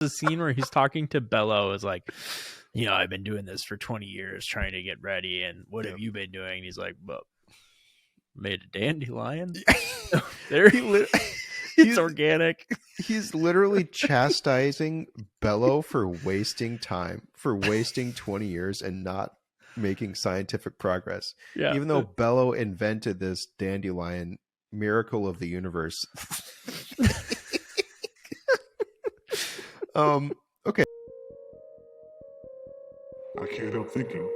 the scene where he's talking to Bello is like, I've been doing this for 20 years trying to get ready, and what have you been doing? And he's like, well, made a dandelion. There it's organic. He's literally chastising Bello for wasting time, for wasting 20 years and not making scientific progress. Yeah. Even though Bello invented this dandelion miracle of the universe. Okay. I can't help thinking,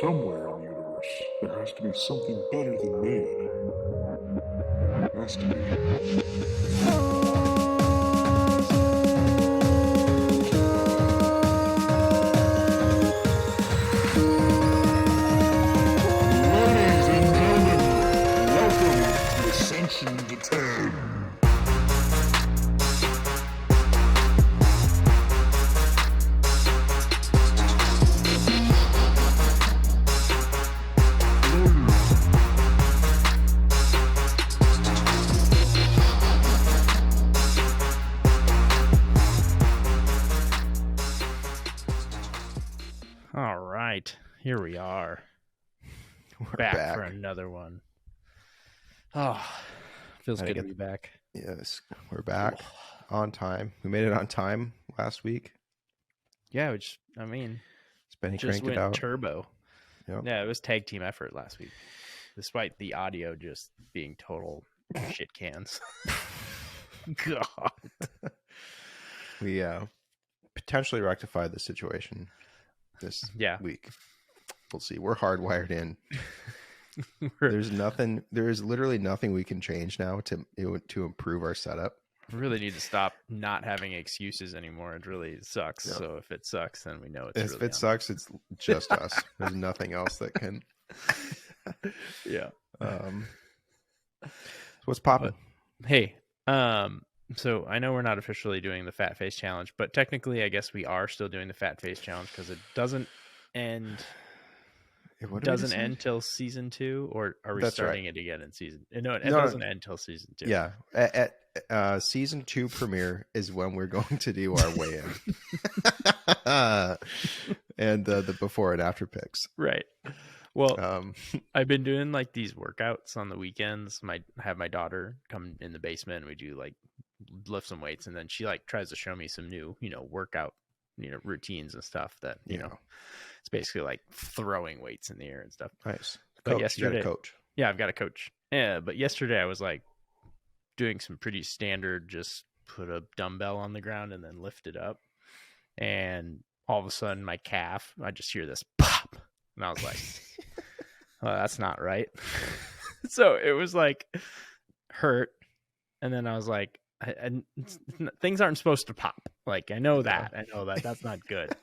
somewhere in the universe, there has to be something better than man. Has to be. Ladies and gentlemen, welcome to Ascension To Ten. All right, here we are. We're back for another one. Oh, feels good to be back. Yes, we're back on time. We made it on time last week. Yeah, which, I mean, Benny just cranked went it out. turbo. Yep. Yeah, it was tag team effort last week, despite the audio just being total shit cans. God. We potentially rectified the situation this week. We'll see. We're hardwired in. There is literally nothing we can change now to improve our setup. We really need to stop not having excuses anymore. It really sucks. Yep. So if it sucks, then we know it's if it sucks, it's just us. There's nothing else that can. Yeah. So what's popping? Hey, so I know we're not officially doing the Fat Face Challenge, but technically, I guess we are still doing the Fat Face Challenge because it doesn't end. It doesn't end till season 2, or are we starting it again in season? No, it doesn't end till season 2. Yeah, at season 2 premiere is when we're going to do our weigh-in, and the before and after pics. Right. Well, I've been doing like these workouts on the weekends. I have my daughter come in the basement and we do like lift some weights, and then she like tries to show me some new, workout, routines and stuff that, it's basically like throwing weights in the air and stuff. Nice. But yesterday, you got a coach. Yeah, I've got a coach. Yeah, but yesterday I was like doing some pretty standard, just put a dumbbell on the ground and then lift it up. And all of a sudden my calf, I just hear this pop. And I was like, well, that's not right. So it was like hurt. And then I was like, things aren't supposed to pop. Like, I know that. That's not good.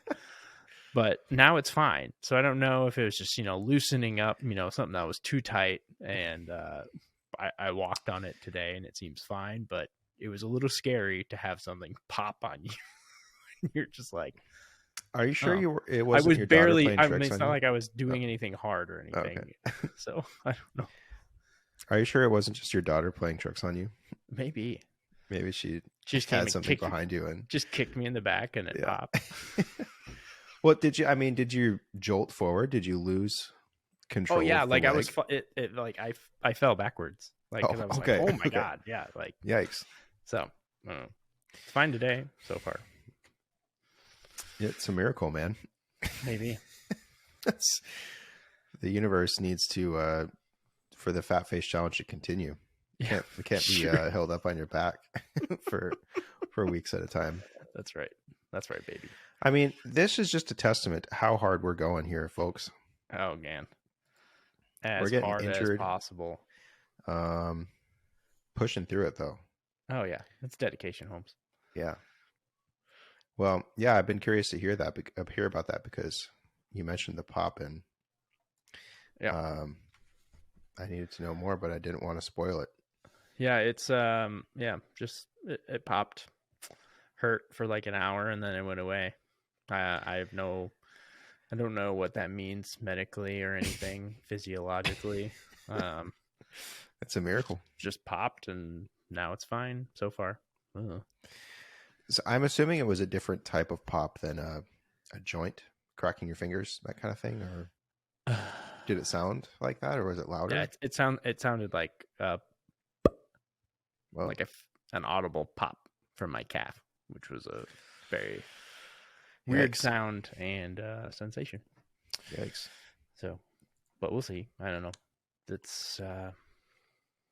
But now it's fine. So I don't know if it was just, loosening up, something that was too tight. And I walked on it today and it seems fine. But it was a little scary to have something pop on you. You're just like, are you sure it wasn't I was your barely, daughter playing tricks it's on not you? like I was doing anything hard or anything. Okay. So I don't know. Are you sure it wasn't just your daughter playing tricks on you? Maybe she just had something behind you and just kicked me in the back and it popped. What did you jolt forward? Did you lose control? Oh yeah, like I leg? was I fell backwards. Like, cause I was like, oh my God. Yeah. Like, yikes. So it's fine today so far. It's a miracle, man. Maybe. The universe needs to for the Fat Face Challenge to continue. Yeah, it can't be held up on your back for weeks at a time. That's right, baby. I mean, this is just a testament to how hard we're going here, folks. Oh man, we're getting hard injured, as possible. Pushing through it though. Oh yeah, it's dedication, Holmes. Yeah. Well, yeah, I've been curious to hear about that because you mentioned the pop, and I needed to know more, but I didn't want to spoil it. Yeah, it's just it popped, hurt for like an hour, and then it went away. I don't know what that means medically or anything physiologically. It's a miracle. Just popped, and now it's fine so far. So I'm assuming it was a different type of pop than a joint, cracking your fingers, that kind of thing, or did it sound like that, or was it louder? Yeah, it sounded like like an audible pop from my calf, which was a very weird sound and sensation. Yikes! So, but we'll see. I don't know. That's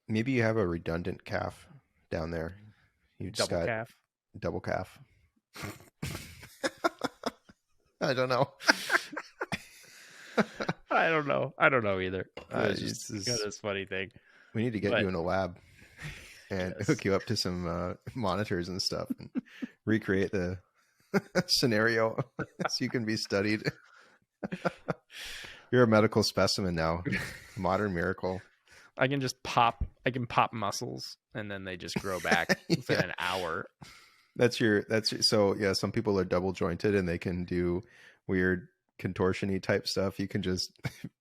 maybe you have a redundant calf down there. You just double got calf. Double calf. I don't know. I don't know either. It's just got this funny thing. We need to get you in a lab and hook you up to some monitors and stuff and recreate the scenario so you can be studied. You're a medical specimen now. Modern miracle. I can pop muscles and then they just grow back within an hour. So yeah, some people are double jointed and they can do weird contortion-y type stuff. You can just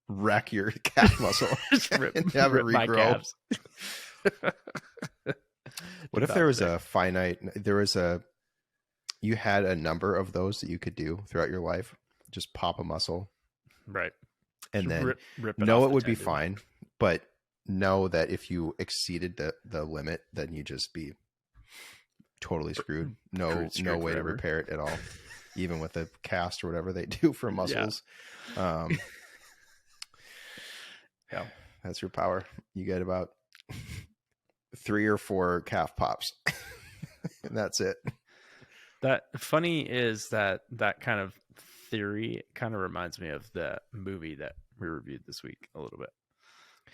rack your calf muscle and have it regrow. What if there was you had a number of those that you could do throughout your life? Just pop a muscle. Right. And then rip it would be fine, but know that if you exceeded the limit, then you just be totally screwed. No way to repair it at all, even with a cast or whatever they do for muscles. Yeah, that's your power. You get about 3 or 4 calf pops, and that's it. That funny is that kind of theory kind of reminds me of the movie that we reviewed this week a little bit.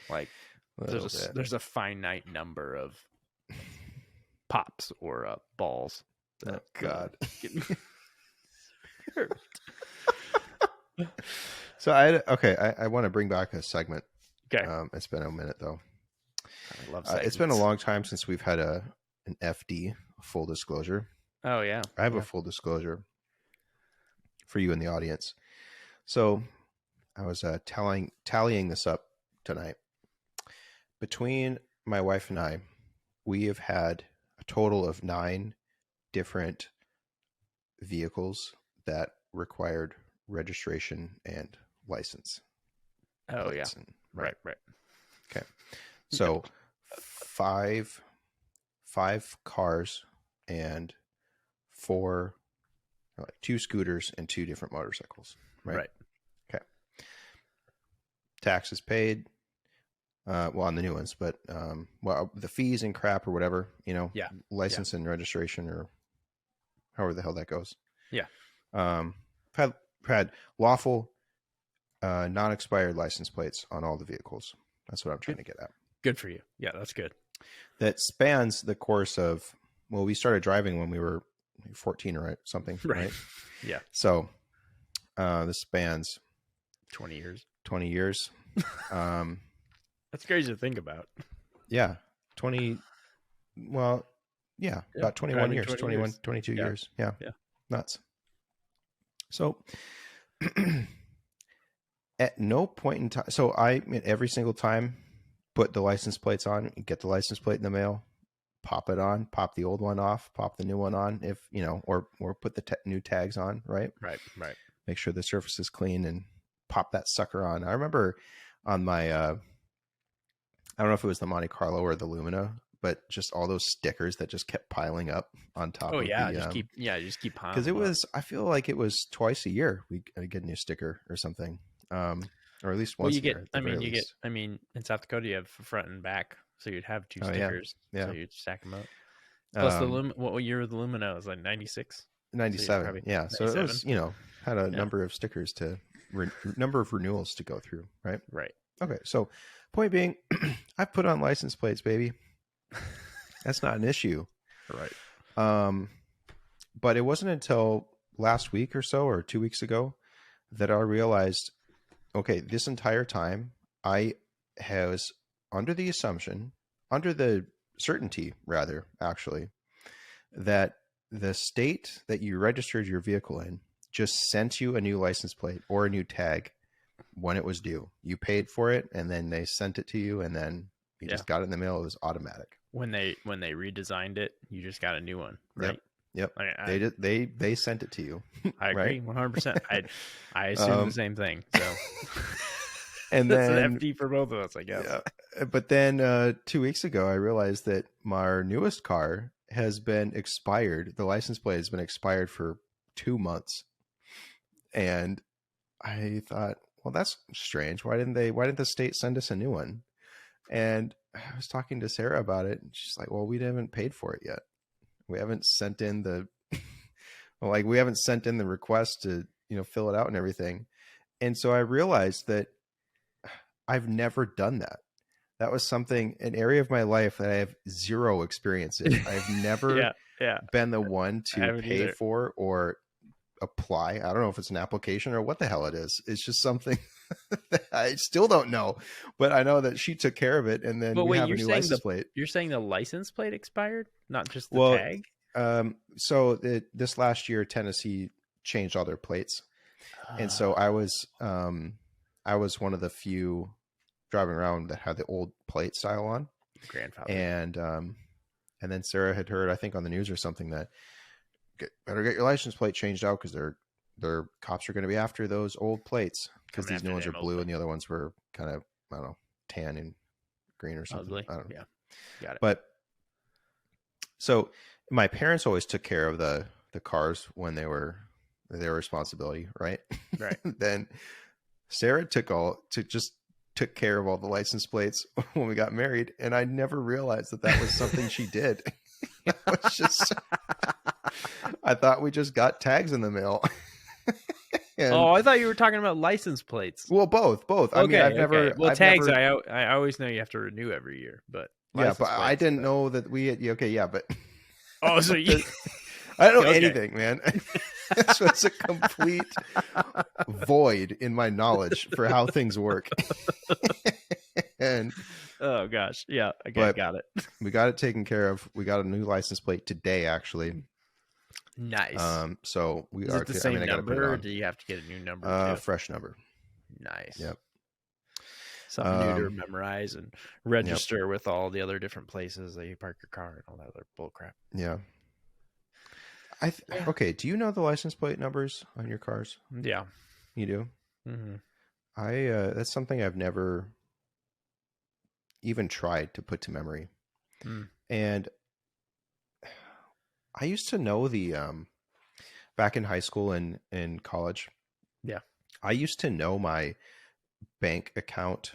Like there's a finite number of pops or balls. Oh God. So I want to bring back a segment. Okay. It's been a minute though. I love segments. It's been a long time since we've had an FD, full disclosure. Oh yeah. I have a full disclosure for you in the audience. So I was tallying this up tonight. Between my wife and I, we have had a total of 9 different vehicles that required registration and license. Oh yeah. Right. Okay. So 5 cars and 4, like 2 scooters and 2 different motorcycles. Right. Okay. Taxes paid. On the new ones, but the fees and crap or whatever, license and registration or however the hell that goes. Yeah. Had lawful, non-expired license plates on all the vehicles. That's what I'm trying to get at. Good for you. Yeah, that's good. That spans the course of, we started driving when we were 14 or something, right? Yeah. So this spans 20 years. 20 years. That's crazy to think about. Yeah. 20. Well, yeah, about 21 years, 22 years. Yeah. Nuts. So at no point in time, so I every single time put the license plates on, get the license plate in the mail, pop it on, pop the old one off, pop the new one on, if or put the new tags on, right? Right. Make sure the surface is clean and pop that sucker on. I remember on my I don't know if it was the Monte Carlo or the Lumina, but just all those stickers that just kept piling up on top. Just keep piling. Because it was, I feel like it was twice a year we get a new sticker or something, or at least once. In South Dakota you have front and back, so you'd have 2 stickers. Yeah. So you'd stack them up. Plus what year was the Lumina? It was like 96, 97. Yeah. So 97. It was had a number of stickers number of renewals to go through. Right. Okay. So point being, I put on license plates, baby. That's not an issue. Right. But it wasn't until last week or so, or 2 weeks ago, that I realized, okay, this entire time I was under the certainty, rather, actually, that the state that you registered your vehicle in just sent you a new license plate or a new tag when it was due. You paid for it, and then they sent it to you, and then you just got it in the mail. It was automatic. When they redesigned it, you just got a new one, right? Yep. They sent it to you. I agree, right? 100%. I assume the same thing. So, and that's then an FD for both of us, I guess. Yeah. But then 2 weeks ago, I realized that my newest car has been expired. The license plate has been expired for 2 months, and I thought, well, that's strange. Why didn't the state send us a new one? And I was talking to Sarah about it, and she's like, well, we haven't paid for it yet. We haven't sent in the request to, fill it out and everything. And so I realized that I've never done that. That was an area of my life that I have zero experience in. I've never been the one to pay for or apply. I don't know if it's an application or what the hell it is. It's just something that I still don't know, but I know that she took care of it, and then we have a new license plate. You're saying the license plate expired, not just the tag? So this last year, Tennessee changed all their plates, and so I was one of the few driving around that had the old plate style on. Grandfather. And then Sarah had heard, I think on the news or something, that better get your license plate changed out because their cops are going to be after those old plates, because these new ones are blue and the other ones were kind of, I don't know, tan and green or something. Ugly. I don't know. Yeah, got it. But so my parents always took care of the cars when they were their responsibility, right? Right. Then Sarah took care of all the license plates when we got married, and I never realized that was something she did. It was just, I thought we just got tags in the mail. I thought you were talking about license plates. Well, both. Okay, I mean, I've never. Well, tags, I always know you have to renew every year, but yeah, but I didn't know that we had. Okay, yeah, but so I don't know anything, man. So it's a complete void in my knowledge for how things work. And oh gosh, yeah, got it. We got it taken care of. We got a new license plate today, actually. Nice. So we Is are it the same number, or do you have to get a new number? Fresh number. Nice. Yep. Something new to memorize and register with all the other different places that you park your car and all that other bull crap. Yeah. Okay. Do you know the license plate numbers on your cars? Yeah. You do? Mm-hmm. That's something I've never even tried to put to memory. And I used to know the back in high school and in college. Yeah. I used to know my bank account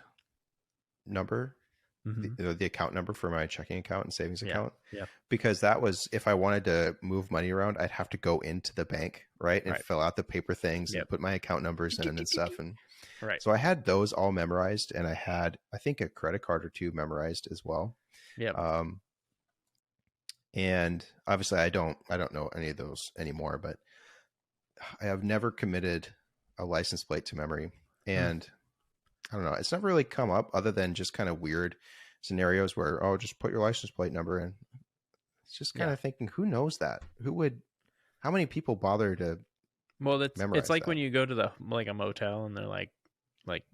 number, the account number for my checking account and savings account. Yeah. Because that was, if I wanted to move money around, I'd have to go into the bank, right? And fill out the paper things and put my account numbers in and stuff. And so I had those all memorized, and I had, I think, a credit card or two memorized as well. Yeah. And obviously I don't know any of those anymore, but I have never committed a license plate to memory. And I don't know, it's never really come up other than just kind of weird scenarios where, just put your license plate number in. It's just kind of thinking, who knows that? How many people bother to memorize it's like that? when you go to a motel and they're like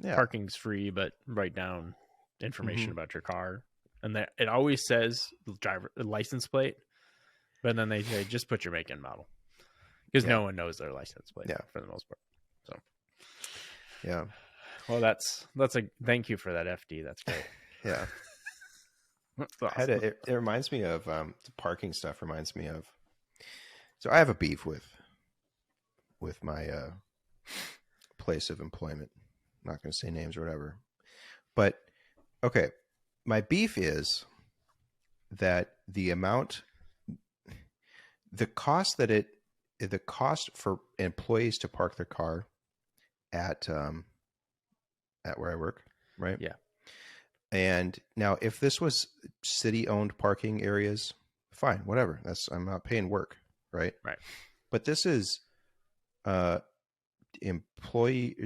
parking's free, but write down information about your car. And it always says license plate, but then they say, just put your make and model, because no one knows their license plate for the most part. So, yeah. Well, that's a thank you for that, FD. That's great. Yeah. That's awesome. It reminds me of the parking stuff. Reminds me of. So I have a beef with my place of employment. I'm not going to say names or whatever, but okay. My beef is that the cost for employees to park their car at where I work, right? Yeah. And now if this was city owned parking areas, fine, whatever. I'm not paying work, right? Right. But this is employee,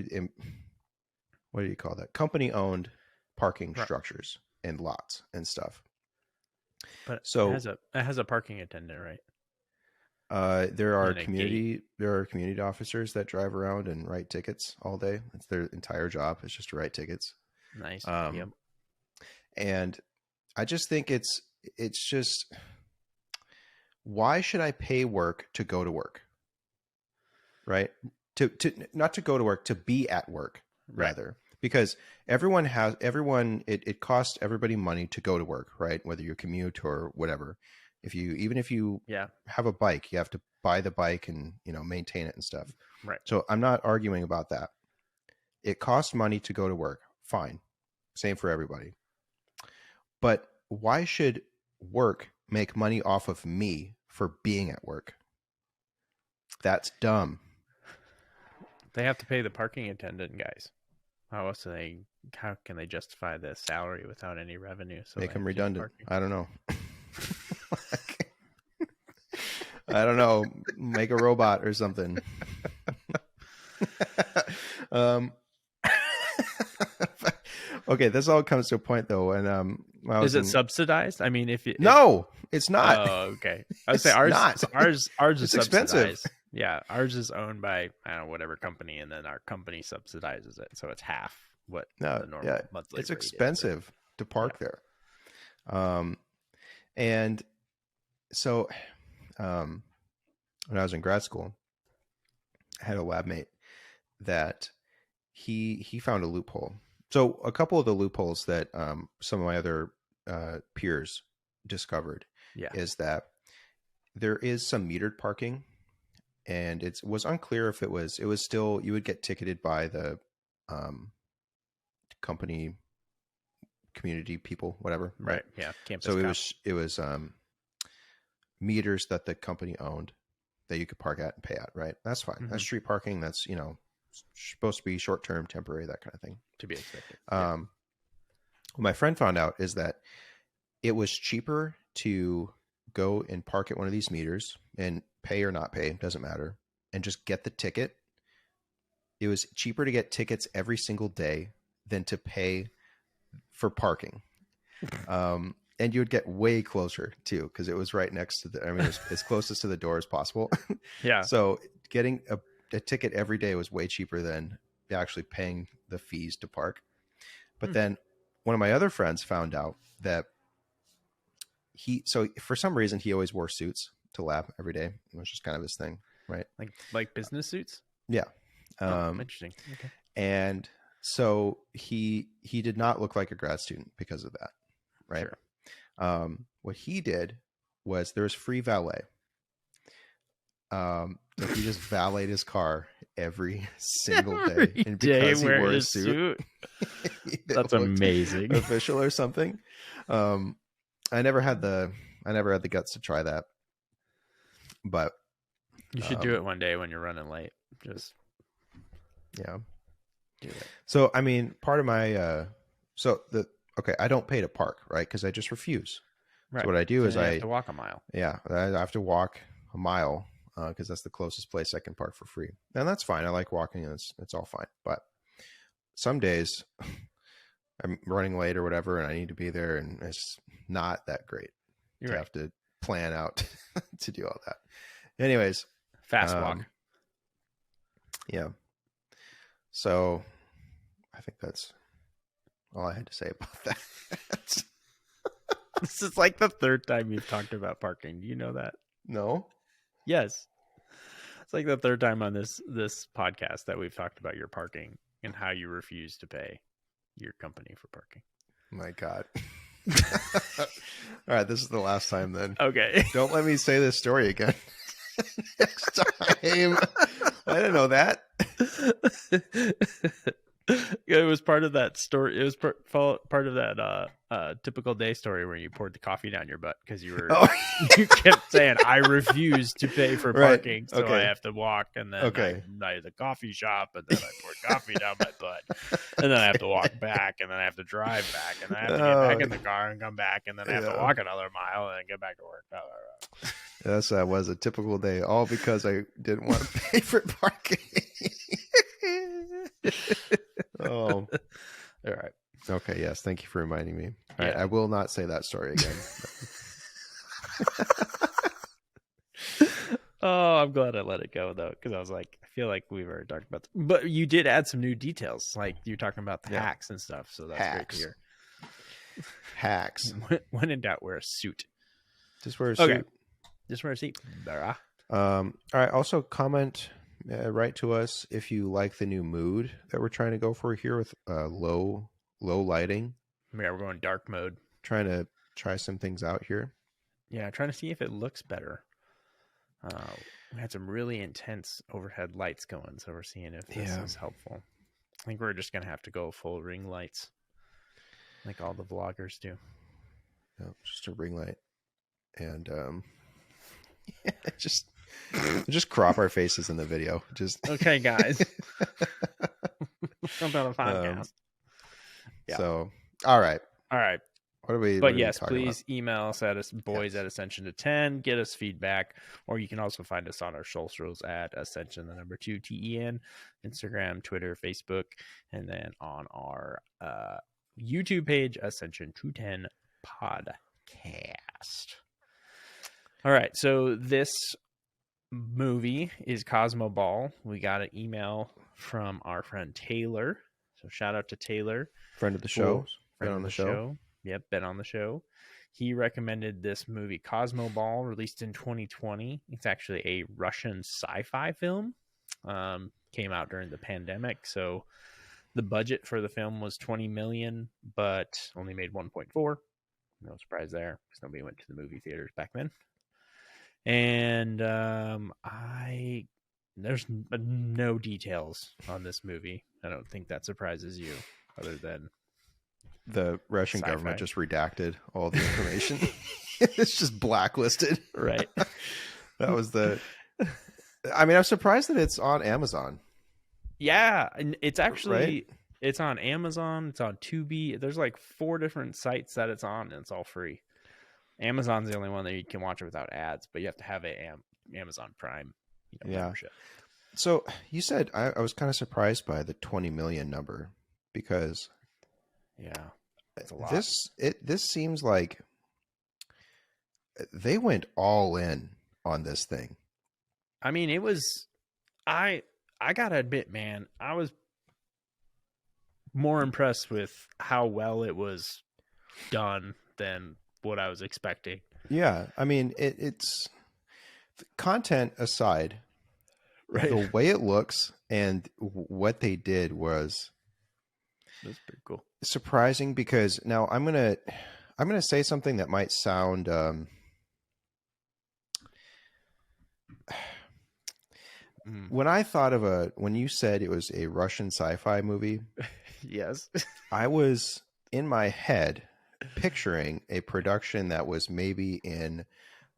what do you call that? Company owned parking structures and lots and stuff. But so it has a parking attendant, right? There are community officers that drive around and write tickets all day. It's their entire job. It's just to write tickets. Nice. And I just think it's just, why should I pay work to go to work? Right? To not to go to work, to be at work, rather. Because it costs everybody money to go to work, right? Whether you commute or whatever. Even if you have a bike, you have to buy the bike and, maintain it and stuff. Right. So I'm not arguing about that. It costs money to go to work. Fine. Same for everybody. But why should work make money off of me for being at work? That's dumb. They have to pay the parking attendant guys. How can they justify the salary without any revenue? So make them redundant. I don't know. I don't know. Make a robot or something. Okay, this all comes to a point though. And is it subsidized? I mean, no, it's not. Oh, okay. I would say ours is expensive. Yeah, ours is owned by whatever company, and then our company subsidizes it, so it's half what the normal monthly. It's expensive to park there. And so when I was in grad school, I had a lab mate that he found a loophole. So a couple of the loopholes that some of my other peers discovered is that there is some metered parking, and it was unclear if it was still, you would get ticketed by the company, community people, whatever. Right. Yeah. Campus so cop. it was meters that the company owned that you could park at and pay at. Right. That's fine. Mm-hmm. That's street parking. That's, supposed to be short-term, temporary, that kind of thing. To be expected. What my friend found out is that it was cheaper to go and park at one of these meters and pay or not pay, doesn't matter, and just get the ticket. It was cheaper to get tickets every single day than to pay for parking. And you would get way closer too, because it was right next to it was as closest to the door as possible. Yeah. So getting a ticket every day was way cheaper than actually paying the fees to park. But then one of my other friends found out that for some reason he always wore suits to lab every day. It was just kind of his thing, right? Like business suits? Yeah. Interesting. Okay. And so he did not look like a grad student because of that, right? Sure. What he did was there was free valet. So he just valeted his car every single day, and because he wore a suit. That's amazing. Official or something. I never had the guts to try that, but you should do it one day when you're running late. Just do it. So I mean, part of my I don't pay to park, right? Because I just refuse. Right. So what I do is I have to walk a mile. Yeah, I have to walk a mile. Because that's the closest place I can park for free. And that's fine. I like walking, and it's all fine. But some days I'm running late or whatever, and I need to be there, and it's not that great. You have to plan out to do all that. Anyways. Fast walk. Yeah. So I think that's all I had to say about that. This is like the third time you've talked about parking. Do you know that? No. Yes. It's like the third time on this podcast that we've talked about your parking and how you refuse to pay your company for parking. My God. All right, this is the last time then. Okay. Don't let me say this story again. Next time. I didn't know that. It was part of that story. It was part of that typical day story where you poured the coffee down your butt because you kept saying, "I refuse to pay for parking, so I have to walk." And then I had the coffee shop, and then I poured coffee down my butt, and then I have to walk back, and then I have to drive back, and then I have to get back in the car and come back, and then I have to walk another mile and then get back to work. Yes, that was a typical day, all because I didn't want to pay for parking. Oh, all right. Okay. Yes. Thank you for reminding me. All right, I will not say that story again. Oh, I'm glad I let it go though, because I was like, I feel like we've already talked about this. But you did add some new details, like you're talking about the hacks and stuff. So that's great to hear. Hacks. When in doubt, wear a suit. Just wear a suit. Just for a seat. All right. Also, comment, write to us if you like the new mood that we're trying to go for here with low lighting. Yeah, we're going dark mode. Trying to try some things out here. Yeah, trying to see if it looks better. We had some really intense overhead lights going, so we're seeing if this is helpful. I think we're just going to have to go full ring lights like all the vloggers do. No, just a ring light. And just crop our faces in the video. Just okay, guys. Jump on a podcast. So, all right. What are we? But yes, please email us at boys at Ascension to 10. Get us feedback, or you can also find us on our socials at Ascension 2 TEN, Instagram, Twitter, Facebook, and then on our YouTube page, Ascension to 10 Podcast. All right, so this movie is Cosmo Ball. We got an email from our friend Taylor. So shout out to Taylor, friend of the show, been on the show. Yep, been on the show. He recommended this movie, Cosmo Ball, released in 2020. It's actually a Russian sci-fi film. Came out during the pandemic, so the budget for the film was $20 million, but only made 1.4. No surprise there, because nobody went to the movie theaters back then. And there's no details on this movie. I don't think that surprises you, other than the Russian government just redacted all the information. It's just blacklisted. Right. That was I mean, I'm surprised that it's on Amazon. Yeah. And it's actually, it's on Amazon. It's on Tubi. There's like 4 different sites that it's on, and it's all free. Amazon's the only one that you can watch it without ads, but you have to have a Amazon Prime membership. So you said, I was kind of surprised by the 20 million number, because it's a lot. This seems like they went all in on this thing. I mean, it was, I gotta admit, man, I was more impressed with how well it was done than what I was expecting. Yeah, I mean, it's content aside, right? The way it looks and what they did was pretty cool, surprising. Because now I'm gonna say something that might sound when I thought of when you said it was a Russian sci-fi movie, yes, I was in my head picturing a production that was maybe in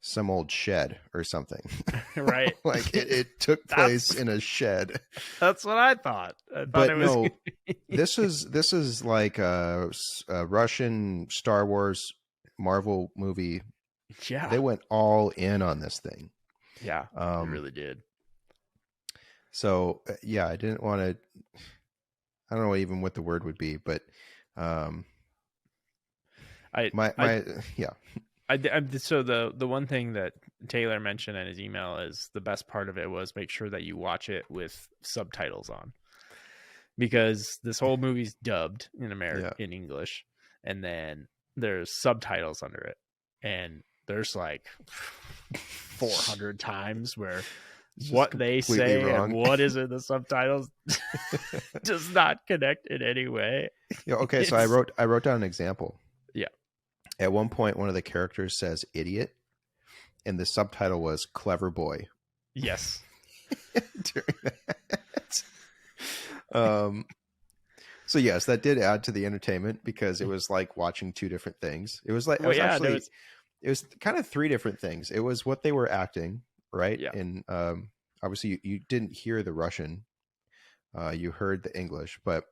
some old shed or something. Right. Like it took place in a shed. That's what I thought. But no, this is like a Russian Star Wars Marvel movie. Yeah. They went all in on this thing. Yeah. They really did. So yeah, I didn't want to, I don't know even what the word would be, but so the one thing that Taylor mentioned in his email is the best part of it was make sure that you watch it with subtitles on, because this whole movie's dubbed in in English, and then there's subtitles under it, and there's like 400 times where what they say wrong. And what is in the subtitles does not connect in any way. Yeah. Okay. So I wrote down an example. Yeah. At one point, one of the characters says "idiot," and the subtitle was "clever boy." Yes. During that. So yes, that did add to the entertainment, because it was like watching 2 different things. It was like it was kind of 3 different things. It was what they were acting, right? Yeah. And obviously you didn't hear the Russian, you heard the English, but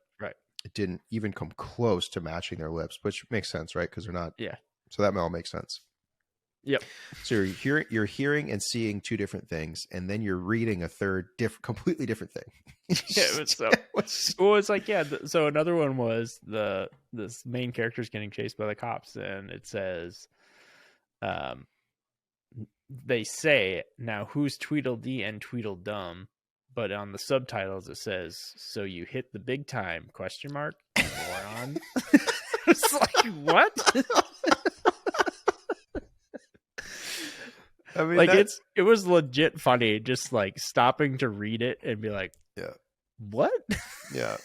it didn't even come close to matching their lips, which makes sense, right? Because they're not. Yeah. So that all makes sense. Yep. So you're hearing and seeing 2 different things, and then you're reading a third completely different thing. Yeah, it was so. Well, it's like, yeah. So another one was this main character's getting chased by the cops, and it says, they say, "Now who's Tweedledee and Tweedledum?" But on the subtitles it says, "So you hit the big time?" ? Moron. It's like, what? I mean, like it was legit funny, just like stopping to read it and be like, yeah, what? Yeah.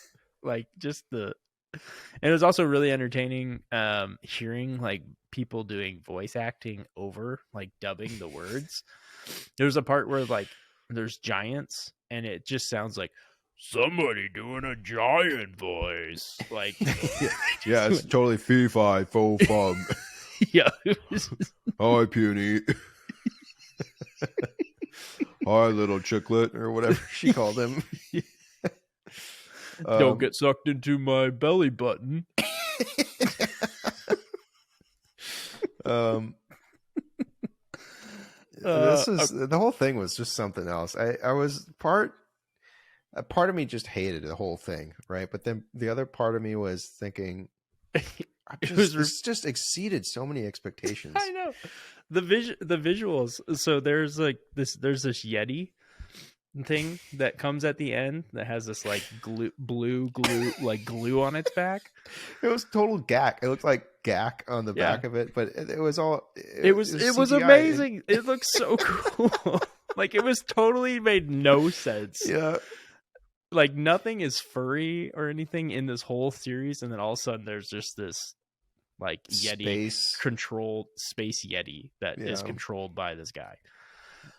Like just and it was also really entertaining hearing like people doing voice acting over, like dubbing the words. There's a part where like there's giants and it just sounds like somebody doing a giant voice. Like yeah, it's totally fee-fi, fo-fum. Yeah. Hi, puny. Hi, little chicklet, or whatever she called him. Don't get sucked into my belly button. This is the whole thing was just something else. I was part of me just hated the whole thing, right? But then the other part of me was thinking, this just exceeded so many expectations. I know the visuals. So there's this yeti thing that comes at the end that has this like blue glue on its back. It was total gack. It looked like gack on the back of it, but it was all it was amazing. It looked so cool. Like it was totally made no sense. Yeah. Like nothing is furry or anything in this whole series, and then all of a sudden there's just this like yeti controlled space yeti that is controlled by this guy.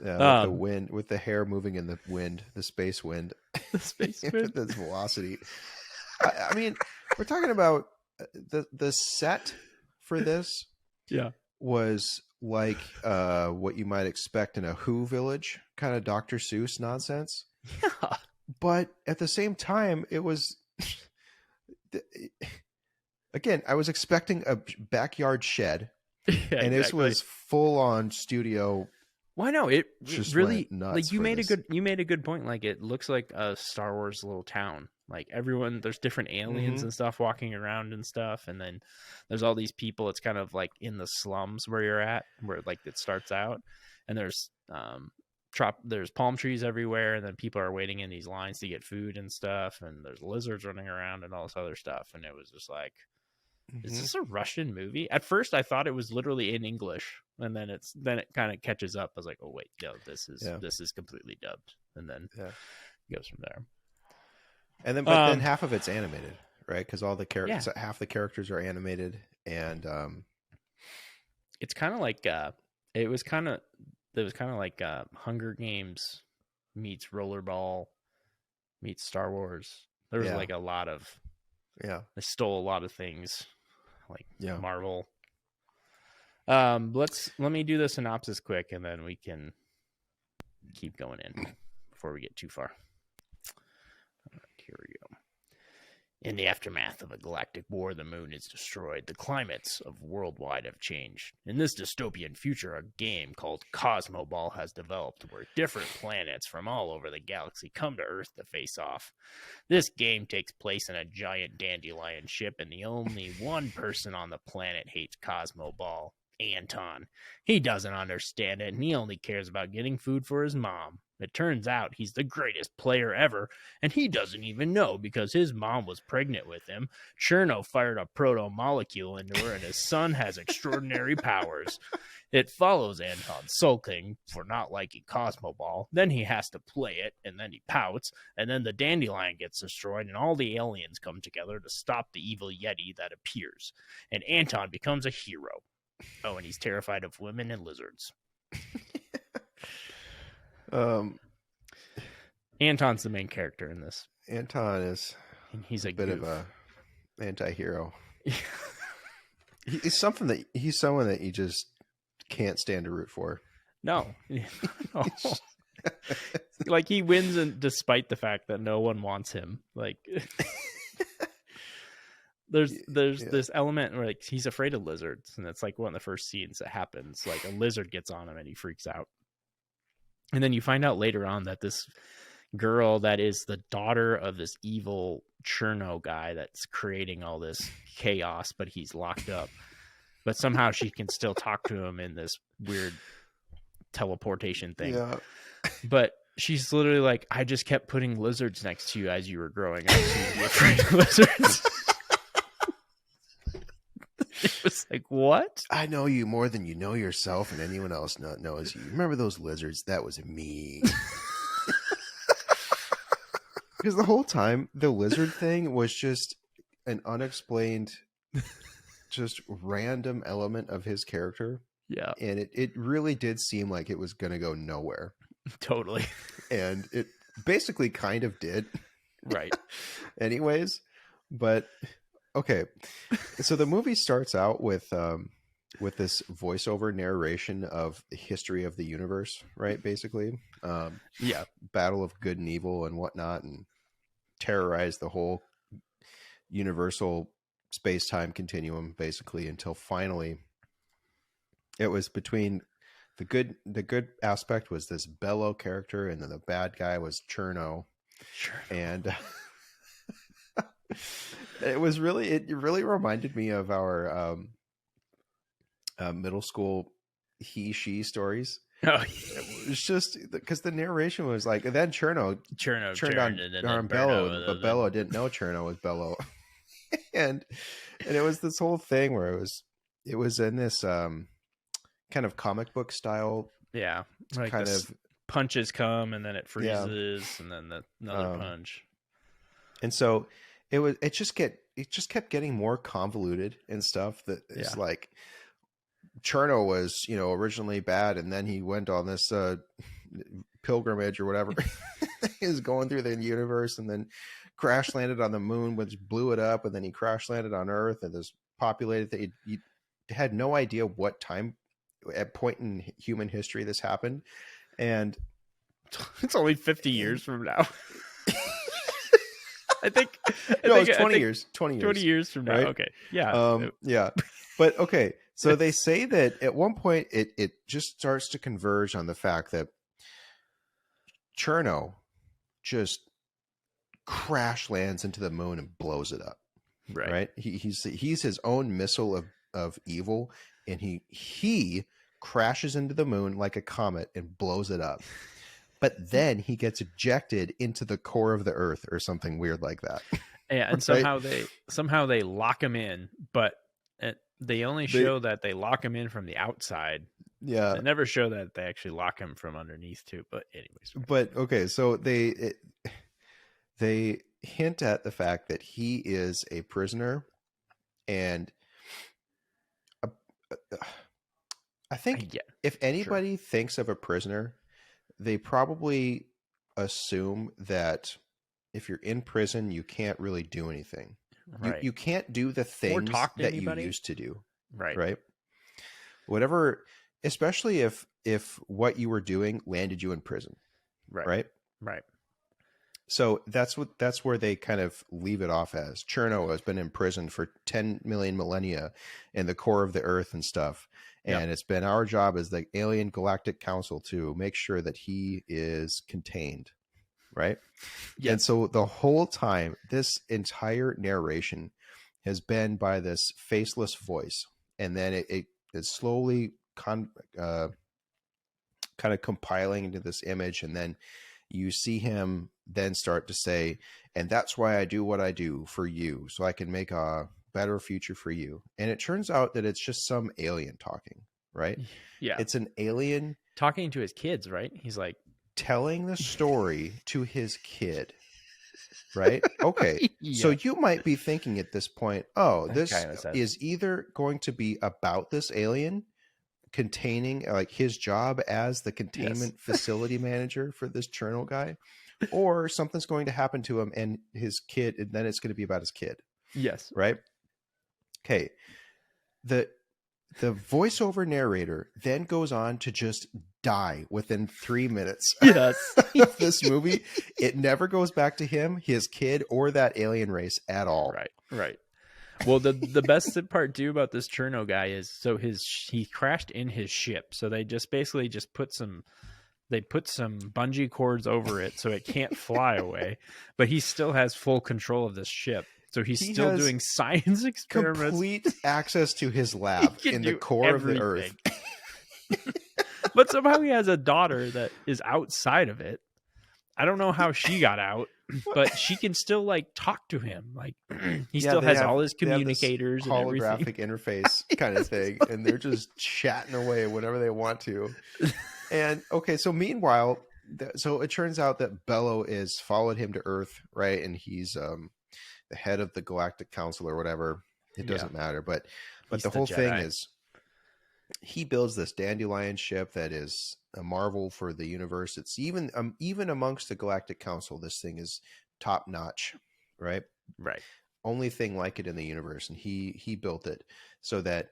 Yeah, with the wind, with the hair moving in the wind, the space wind, with its velocity. I mean, we're talking about the set for this. Yeah, was like what you might expect in a Who village, kind of Dr. Seuss nonsense. Yeah, but at the same time, it was. Again, I was expecting a backyard shed, and this was full on studio. Why no? It really like you made a good point. Like it looks like a Star Wars little town. Like everyone, there's different aliens and stuff walking around and stuff, and then there's all these people. It's kind of like in the slums where you're at, where like it starts out, and there's palm trees everywhere, and then people are waiting in these lines to get food and stuff, and there's lizards running around and all this other stuff, and it was just like. Is this a Russian movie? At first I thought it was literally in English, and then it kind of catches up. I was like, oh wait, no, this is completely dubbed, and then it goes from there. And then then half of it's animated, right? Because all the characters, half the characters are animated, and it's kind of like it was kind of like Hunger Games meets Rollerball meets Star Wars. There was like a lot of they stole a lot of things. Like Marvel. Let me do the synopsis quick, and then we can keep going in before we get too far. All right, here we go. In the aftermath of a galactic war, the moon is destroyed. The climates of worldwide have changed. In this dystopian future, a game called Cosmo Ball has developed where different planets from all over the galaxy come to Earth to face off. This game takes place in a giant dandelion ship, and the only one person on the planet hates Cosmo Ball, Anton. He doesn't understand it, and he only cares about getting food for his mom. It turns out he's the greatest player ever, and he doesn't even know because his mom was pregnant with him. Cherno fired a proto-molecule into her, and his son has extraordinary powers. It follows Anton sulking for not liking Cosmo Ball. Then he has to play it, and then he pouts, and then the dandelion gets destroyed, and all the aliens come together to stop the evil yeti that appears. And Anton becomes a hero. Oh, and he's terrified of women and lizards. Anton's the main character in this. Anton is he's a bit of a anti-hero. He's someone that you just can't stand to root for. No. Like he wins despite the fact that no one wants him. Like there's this element where like he's afraid of lizards, and it's like one of the first scenes that happens. Like a lizard gets on him and he freaks out. And then you find out later on that this girl that is the daughter of this evil Cherno guy that's creating all this chaos, but he's locked up. But somehow she can still talk to him in this weird teleportation thing. Yeah. But she's literally like, I just kept putting lizards next to you as you were growing up, so you'd be afraid of lizards. It was like, What? I know you more than you know yourself and anyone else knows you. Remember those lizards? That was me. Because the whole time, the lizard thing was just an unexplained, just random element of his character. Yeah. And it really did seem like it was going to go nowhere. Totally. And it basically kind of did. Right. Anyways, but okay. So the movie starts out with this voiceover narration of the history of the universe, right? Basically. Yeah. Battle of good and evil and whatnot, and terrorize the whole universal space-time continuum, basically, until finally it was between the good aspect was this Bello character, and then the bad guy was Cherno. And it really reminded me of our middle school he-she stories. Oh, it was just because the narration was like, and then Cherno turned on Bello, but Bello didn't know Cherno was Bello. and it was this whole thing where it was in this kind of comic book style. Yeah. Like kind of punches come and then it freezes and then another punch. And so it just kept getting more convoluted and stuff that is like Cherno was, originally bad, and then he went on this pilgrimage or whatever. He was going through the universe and then crash landed on the moon, which blew it up, and then he crash landed on Earth, and this populated that he had no idea what time at point in human history this happened. And it's only 50 years from now. I think it's 20 years. 20 years from now. Right? Okay. Yeah. Yeah. But okay. So they say that at one point it just starts to converge on the fact that Cherno just crash lands into the moon and blows it up. Right. He's his own missile of evil, and he crashes into the moon like a comet and blows it up. But then he gets ejected into the core of the Earth or something weird like that. Yeah, and somehow they lock him in, but they only show that they lock him in from the outside. Yeah, they never show that they actually lock him from underneath too. But anyways, but okay, so they hint at the fact that he is a prisoner, and I think if anybody thinks of a prisoner, they probably assume that if you're in prison, you can't really do anything. Right. You can't do the things that you used to do. Right. Whatever, especially if what you were doing landed you in prison. Right. So that's where they kind of leave it off as. Cherno has been in prison for 10 million millennia in the core of the Earth and stuff. And it's been our job as the Alien Galactic Council to make sure that he is contained. Right. Yes. And so the whole time, this entire narration has been by this faceless voice. And then it slowly kind of compiling into this image. And then you see him then start to say, and that's why I do what I do for you, so I can make a better future for you. And it turns out that it's just some alien talking, right? Yeah. It's an alien talking to his kids, right? He's like telling the story to his kid, right? Okay. So you might be thinking at this point, this is either going to be about this alien containing like his job as the containment facility manager for this Cherno guy, or something's going to happen to him and his kid, and then it's going to be about his kid. Yes. Right. Okay. The voiceover narrator then goes on to just die within 3 minutes. Yes. Of this movie. It never goes back to him, his kid, or that alien race at all. Right. Well, the best part too about this Cherno guy is he crashed in his ship. So they just basically put some bungee cords over it so it can't fly away, but he still has full control of this ship. So he's still doing science experiments. Complete access to his lab in the core of the Earth. But somehow he has a daughter that is outside of it. I don't know how she got out. but she can still like talk to him. Like he still has all his communicators and holographic interface kind of thing, and they're just chatting away whenever they want to. And okay, so meanwhile, so it turns out that Bello is followed him to Earth, right? And he's the head of the Galactic Council or whatever. It doesn't matter, but the whole thing is he builds this dandelion ship that is a marvel for the universe. It's even amongst the Galactic Council, this thing is top notch, right? Right. Only thing like it in the universe, and he built it so that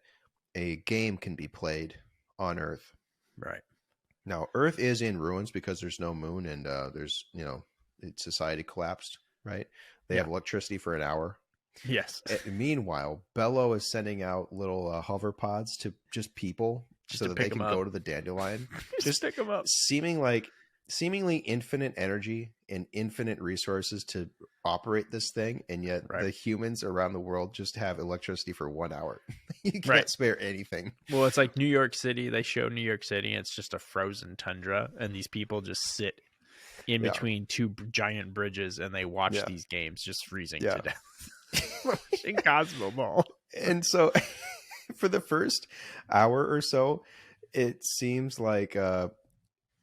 a game can be played on Earth. Right. Now, Earth is in ruins because there's no moon, and there's society collapsed. Right. They have electricity for an hour. Yes. Meanwhile, Bello is sending out little hover pods to just people so that they can go to the dandelion. Just pick them up. Seemingly infinite energy and infinite resources to operate this thing, and yet the humans around the world just have electricity for 1 hour. You can't spare anything. Well, it's like New York City. They show New York City, and it's just a frozen tundra, and these people just sit in between two giant bridges, and they watch these games just freezing to death. In Cosmo Ball. And so for the first hour or so, it seems like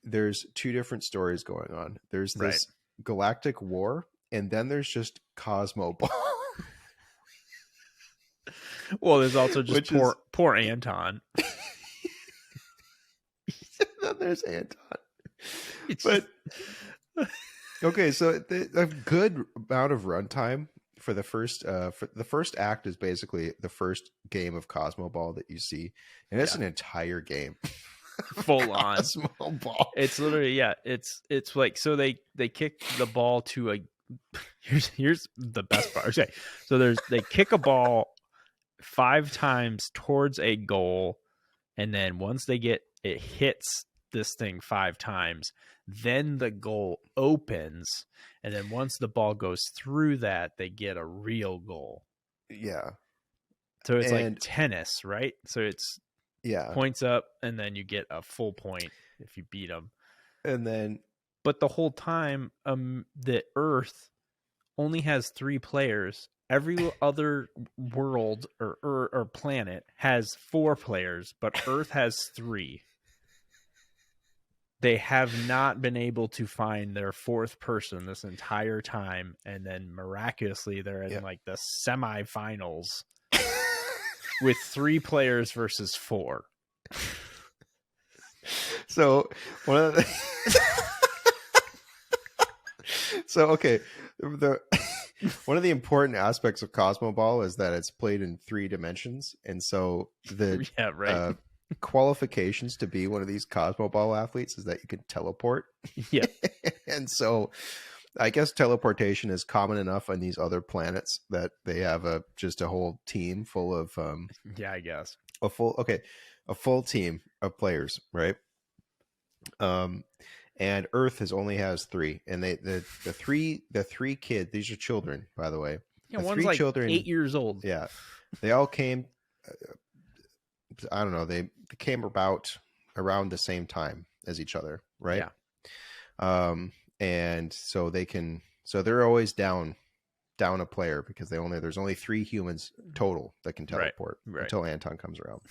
there's two different stories going on. There's this galactic war, and then there's just Cosmo Ball. Well, there's also just poor Anton. Then there's Anton. But okay, so a good amount of runtime for the first act is basically the first game of Cosmo Ball that you see, and it's an entire game. Full on Cosmo Ball. It's literally it's like, so they kick the ball to a here's the best part. Okay, so they kick a ball 5 times towards a goal, and then once it hits this thing 5 times, then the goal opens, and then once the ball goes through that, they get a real goal. Yeah. So it's like tennis, right? So it's points up, and then you get a full point if you beat them. And then, but the whole time, the Earth only has 3 players. Every other world or planet has 4 players, but Earth has 3. They have not been able to find their 4th person this entire time, and then miraculously they're in like the semifinals with 3 players versus 4. So one of the one of the important aspects of Cosmo Ball is that it's played in 3 dimensions, and so the qualifications to be one of these Cosmo Ball athletes is that you can teleport. Yeah. And so I guess teleportation is common enough on these other planets that they have just a whole team full of I guess a full team of players, right? And Earth only has 3, and the three kids, these are children, by the way. Yeah, one's like children, 8 years old. Yeah, they all came. I don't know. They came about around the same time as each other, right? Yeah. And so they're always down a player because there's only 3 humans total that can teleport until Anton comes around.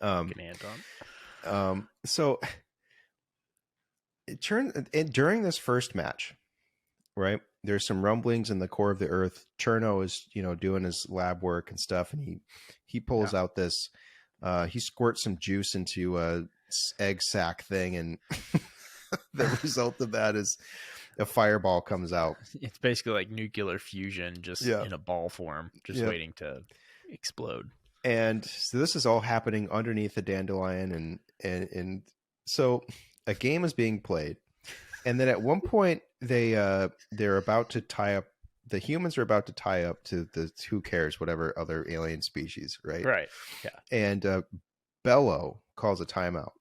Anton. So it turned, and during this first match, right? There's some rumblings in the core of the Earth. Cherno is, doing his lab work and stuff, and he pulls out this. He squirts some juice into a egg sac thing, and the result of that is a fireball comes out. It's basically like nuclear fusion, just in a ball form, just waiting to explode. And so this is all happening underneath the dandelion, and so a game is being played. And then at one point, they're about to tie up. The humans are about to tie up to the who cares, whatever other alien species, right? Right. Yeah. And Bello calls a timeout.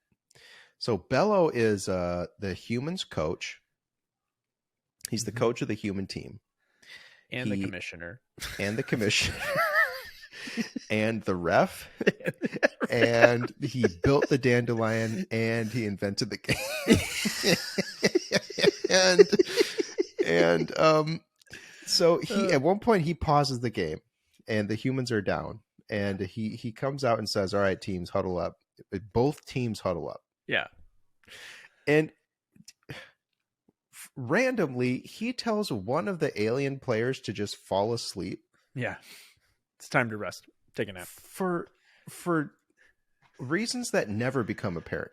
So Bello is the humans' coach. He's the coach of the human team, and the commissioner, and the commissioner, and the ref, and he built the dandelion, and he invented the game. And so he at one point he pauses the game, and the humans are down, and he comes out and says, "All right, teams, huddle up." Both teams huddle up. Yeah. And randomly, he tells one of the alien players to just fall asleep. Yeah. It's time to rest. Take a nap. For reasons that never become apparent,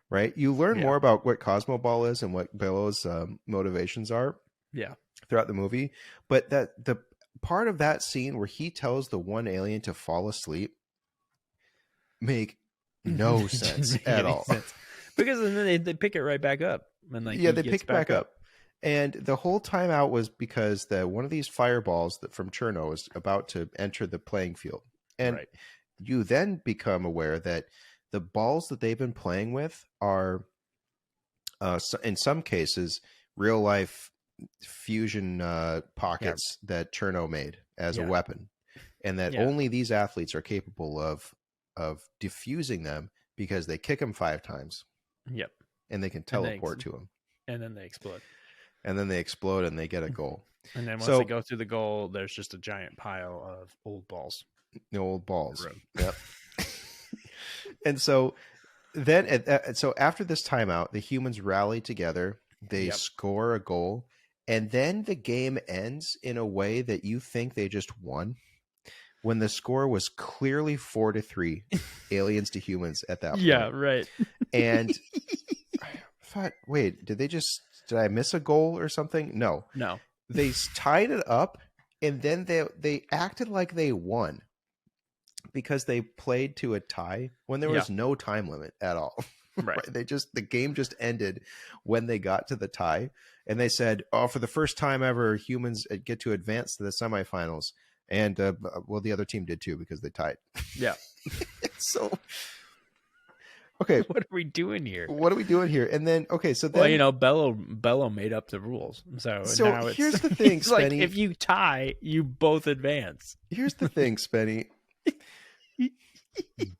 right? You learn more about what Cosmo Ball is and what Bello's motivations are. Yeah. Throughout the movie. But that the part of that scene where he tells the one alien to fall asleep make no sense at all. Sense. Because then they pick it right back up. And like, yeah, they pick it back up. And the whole time out was because one of these fireballs from Cherno is about to enter the playing field. And you then become aware that the balls that they've been playing with are, in some cases, real life fusion pockets that Cherno made as a weapon. And that only these athletes are capable of diffusing them because they kick them 5 times. Yep. And they can teleport to them. And then they explode. And then they explode and they get a goal. And then once they go through the goal, there's just a giant pile of old balls. Old balls. Yep. And so then, so after this timeout, the humans rally together. They score a goal. And then the game ends in a way that you think they just won. When the score was clearly 4-3, aliens to humans at that point. Yeah, right. And I thought, wait, did I miss a goal or something? No. They tied it up, and then they acted like they won because they played to a tie when there was no time limit at all. Right. The game just ended when they got to the tie, and they said, "Oh, for the first time ever, humans get to advance to the semifinals." And well, the other team did too because they tied. Yeah. So, okay, what are we doing here? And then, okay, so then, well, Bello made up the rules. So now here's the thing, it's Spenny. like if you tie, you both advance. Here's the thing, Spenny.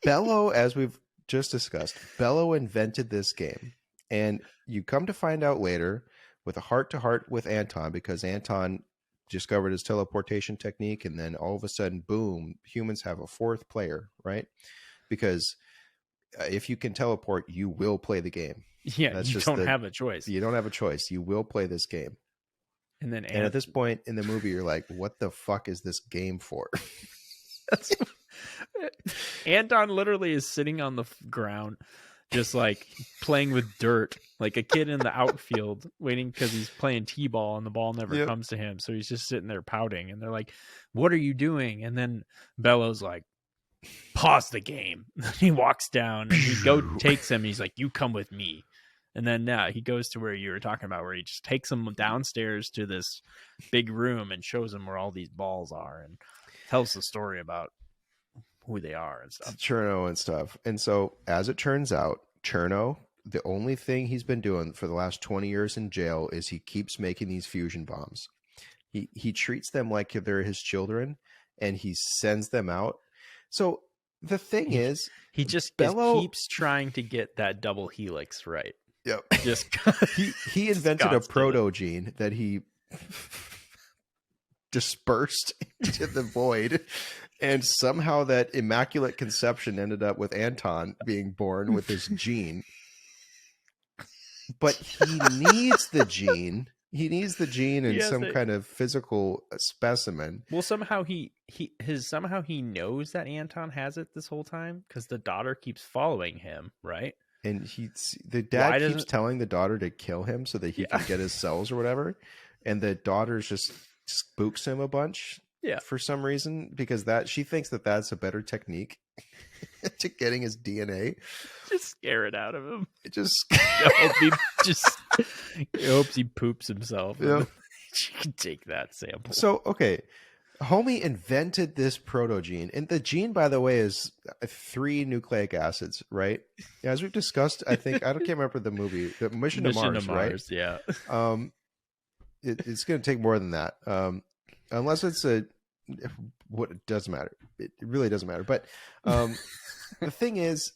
Bello, as we've just discussed, Bello invented this game, and you come to find out later with a heart-to-heart with Anton, because Anton discovered his teleportation technique, and then all of a sudden, boom, humans have a 4th player, right? Because if you can teleport, you will play the game. Yeah, that's you don't have a choice. You don't have a choice. You will play this game. And then at this point in the movie, you're like, what the fuck is this game for? Anton literally is sitting on the ground, just like playing with dirt, like a kid in the outfield, waiting because he's playing t-ball and the ball never comes to him. So he's just sitting there pouting, and they're like, "What are you doing?" And then Bello's like, "Pause the game." He walks down and he takes him. And he's like, "You come with me." And then he goes to where you were talking about, where he just takes him downstairs to this big room and shows him where all these balls are and tells the story about who they are and stuff. Cherno and stuff. And so, as it turns out, Cherno, the only thing he's been doing for the last 20 years in jail is he keeps making these fusion bombs. He treats them like they're his children, and he sends them out. So the thing is, he just keeps trying to get that double helix right. Yep. Just he invented a proto gene that he dispersed into the void, and somehow that immaculate conception ended up with Anton being born with this gene. But he needs the gene. He needs the gene in some kind of physical specimen. Well, somehow he knows that Anton has it this whole time because the daughter keeps following him, right? And the dad keeps telling the daughter to kill him so that he can get his cells or whatever. And the daughter just spooks him a bunch for some reason, because she thinks that that's a better technique to getting his DNA. Just scare it out of him. It just hopes he poops himself. Yeah. She can take that sample. So, okay. Homie invented this proto gene, and the gene, by the way, is 3 nucleic acids, right? As we've discussed, I can't remember the movie, the Mission to Mars, right? Yeah. It's going to take more than that, unless it's what it doesn't matter. It really doesn't matter. But the thing is,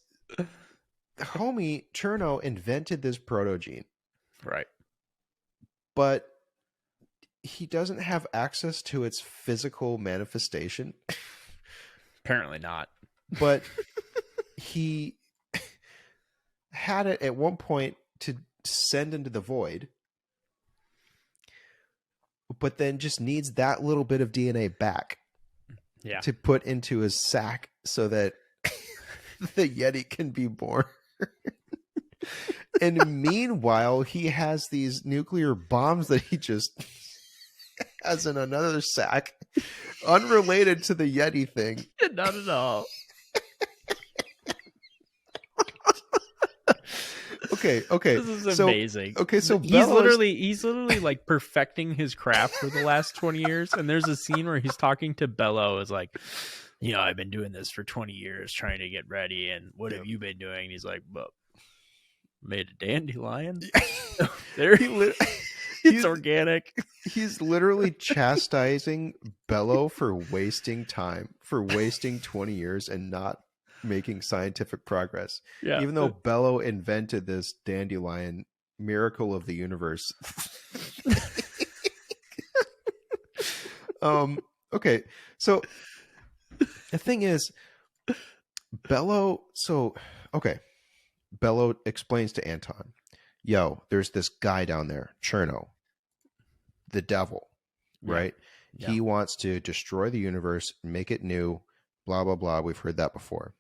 homie Cherno invented this proto gene, right? But he doesn't have access to its physical manifestation. Apparently not. But he had it at one point to send into the void, but then just needs that little bit of DNA back to put into his sack so that the Yeti can be born. And meanwhile, he has these nuclear bombs that he just has in another sack, unrelated to the Yeti thing. Not at all. Okay. This is amazing. So he's literally like perfecting his craft for the last 20 years. And there's a scene where he's talking to Bello. Is like, I've been doing this for 20 years trying to get ready. And what have you been doing? And he's like, well, made a dandelion. There it's organic. He's literally chastising Bello for wasting time, for wasting 20 years and not making scientific progress. Yeah. Even though Bello invented this dandelion miracle of the universe. Okay. So the thing is, Bello explains to Anton, there's this guy down there, Cherno, the devil, right? Yeah. He wants to destroy the universe, make it new, blah, blah, blah. We've heard that before.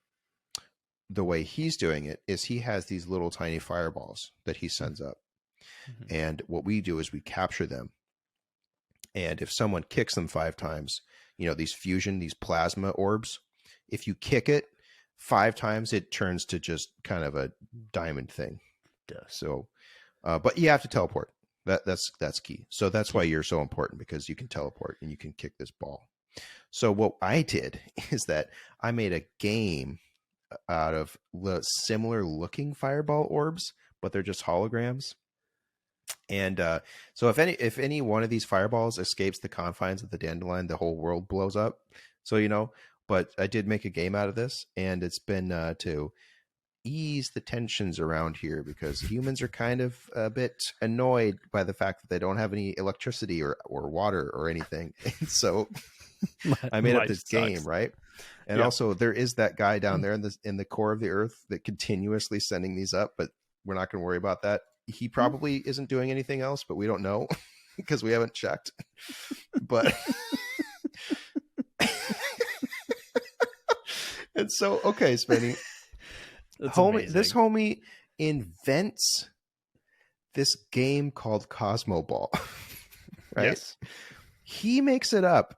The way he's doing it is he has these little tiny fireballs that he sends up. Mm-hmm. And what we do is we capture them. And if someone kicks them 5 times, these plasma orbs, if you kick it 5 times, it turns to just kind of a diamond thing. Duh. So, but you have to teleport. That's key. So that's why you're so important, because you can teleport and you can kick this ball. So what I did is that I made a game out of similar looking fireball orbs, but they're just holograms. And so if any one of these fireballs escapes the confines of the dandelion, the whole world blows up. So, but I did make a game out of this, and it's been to ease the tensions around here, because humans are kind of a bit annoyed by the fact that they don't have any electricity or water or anything. And so I made up this game, right? And also there is that guy down there in the core of the earth that continuously sending these up, but we're not going to worry about that. He probably isn't doing anything else, but we don't know because we haven't checked. But and so, okay, Spenny, this homie invents this game called Cosmo Ball, right? Yes. He makes it up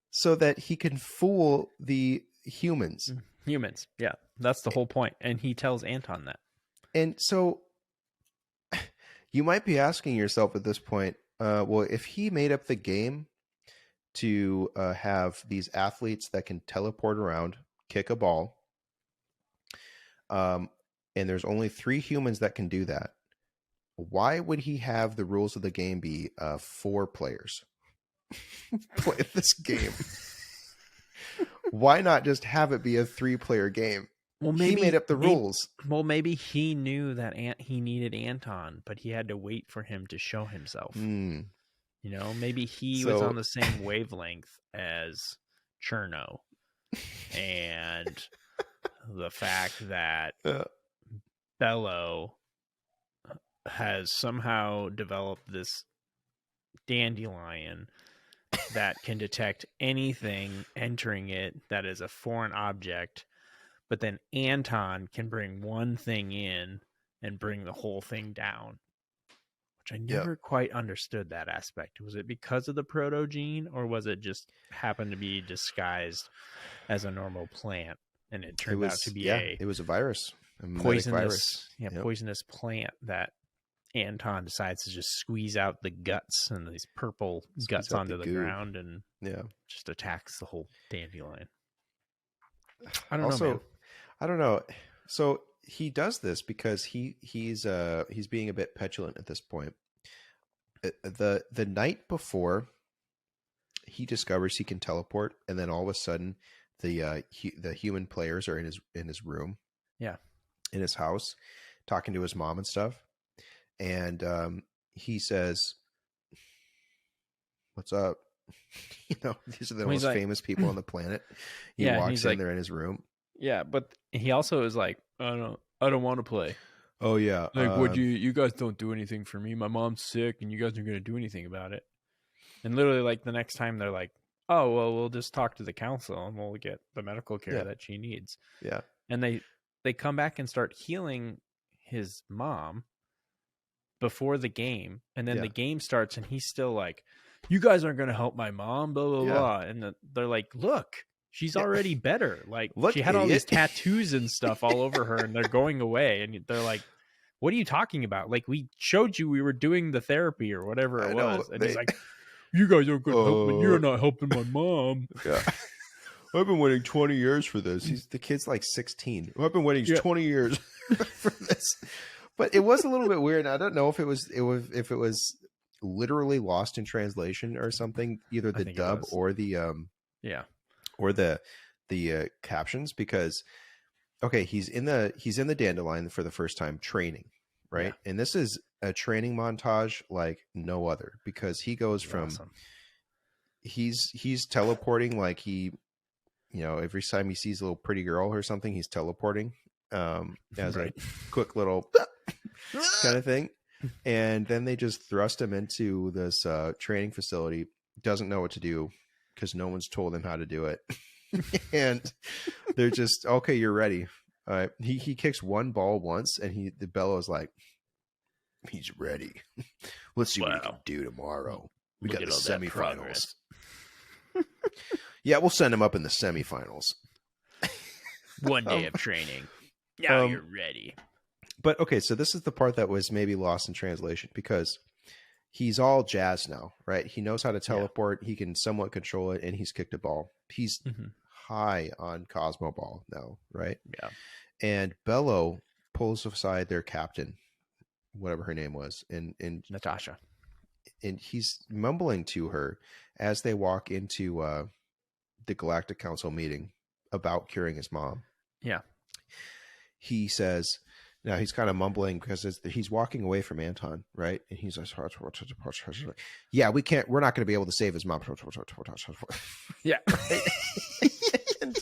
so that he can fool the humans. Yeah. That's the whole point. And he tells Anton that. And so you might be asking yourself at this point, well, if he made up the game to have these athletes that can teleport around, kick a ball, and there's only 3 humans that can do that, why would he have the rules of the game be 4 players play this game? Why not just have it be a 3-player game? Well, maybe he made up the rules. Well, maybe he knew that he needed Anton, but he had to wait for him to show himself. Maybe he was on the same wavelength as Cherno, and the fact that Bello has somehow developed this dandelion that can detect anything entering it that is a foreign object, but then Anton can bring one thing in and bring the whole thing down, which I never quite understood that aspect. Was it because of the proto gene, or was it just happened to be disguised as a normal plant, and it turned out to be it was a virus, poisonous plant that Anton decides to just squeeze out the guts and these purple guts onto the ground, and just attacks the whole dandelion. I don't know. So he does this because he's being a bit petulant at this point. The night before, he discovers he can teleport, and then all of a sudden, the human players are in his room, in his house, talking to his mom and stuff. And he says, what's up? These are the most famous people on the planet. He walks in, they're in his room. Yeah, but he also is like, I don't want to play. Oh yeah, like would you guys don't do anything for me? My mom's sick, and you guys aren't going to do anything about it. And literally, like the next time, they're like, oh well, we'll just talk to the council and we'll get the medical care that she needs. Yeah, and they come back and start healing his mom before the game, and then the game starts, and he's still like, you guys aren't going to help my mom, blah blah blah. And they're like, look. She's already better. Like, look, she had all these tattoos and stuff all over her, and they're going away. And they're like, what are you talking about? Like, we showed you we were doing the therapy or whatever it was. And he's like, you guys aren't going to help me. You're not helping my mom. Yeah. I've been waiting 20 years for this. The kid's like 16. I've been waiting 20 years for this. But it was a little bit weird. I don't know if it was literally lost in translation or something, either the dub or the or the captions, because he's in the dandelion for the first time training, right? And this is a training montage like no other, because he goes from he's teleporting, like he, every time he sees a little pretty girl or something, he's teleporting as a quick little kind of thing. And then they just thrust him into this training facility, doesn't know what to do because no one's told him how to do it. And they're just, okay, you're ready. He kicks one ball once, and the Bello's like, he's ready. Let's see what he can do tomorrow. We got the semifinals. Yeah, we'll send him up in the semifinals. One day of training. Now you're ready. But okay, so this is the part that was maybe lost in translation, because he's all jazzed now, right? He knows how to teleport. He can somewhat control it, and he's kicked a ball. He's high on Cosmo Ball now, right? Yeah. And Bello pulls aside their captain, whatever her name was, and Natasha. And he's mumbling to her as they walk into the Galactic Council meeting about curing his mom. Yeah. He says, now he's kind of mumbling because he's walking away from Anton, right? And he's like, yeah, we're not going to be able to save his mom. Yeah. And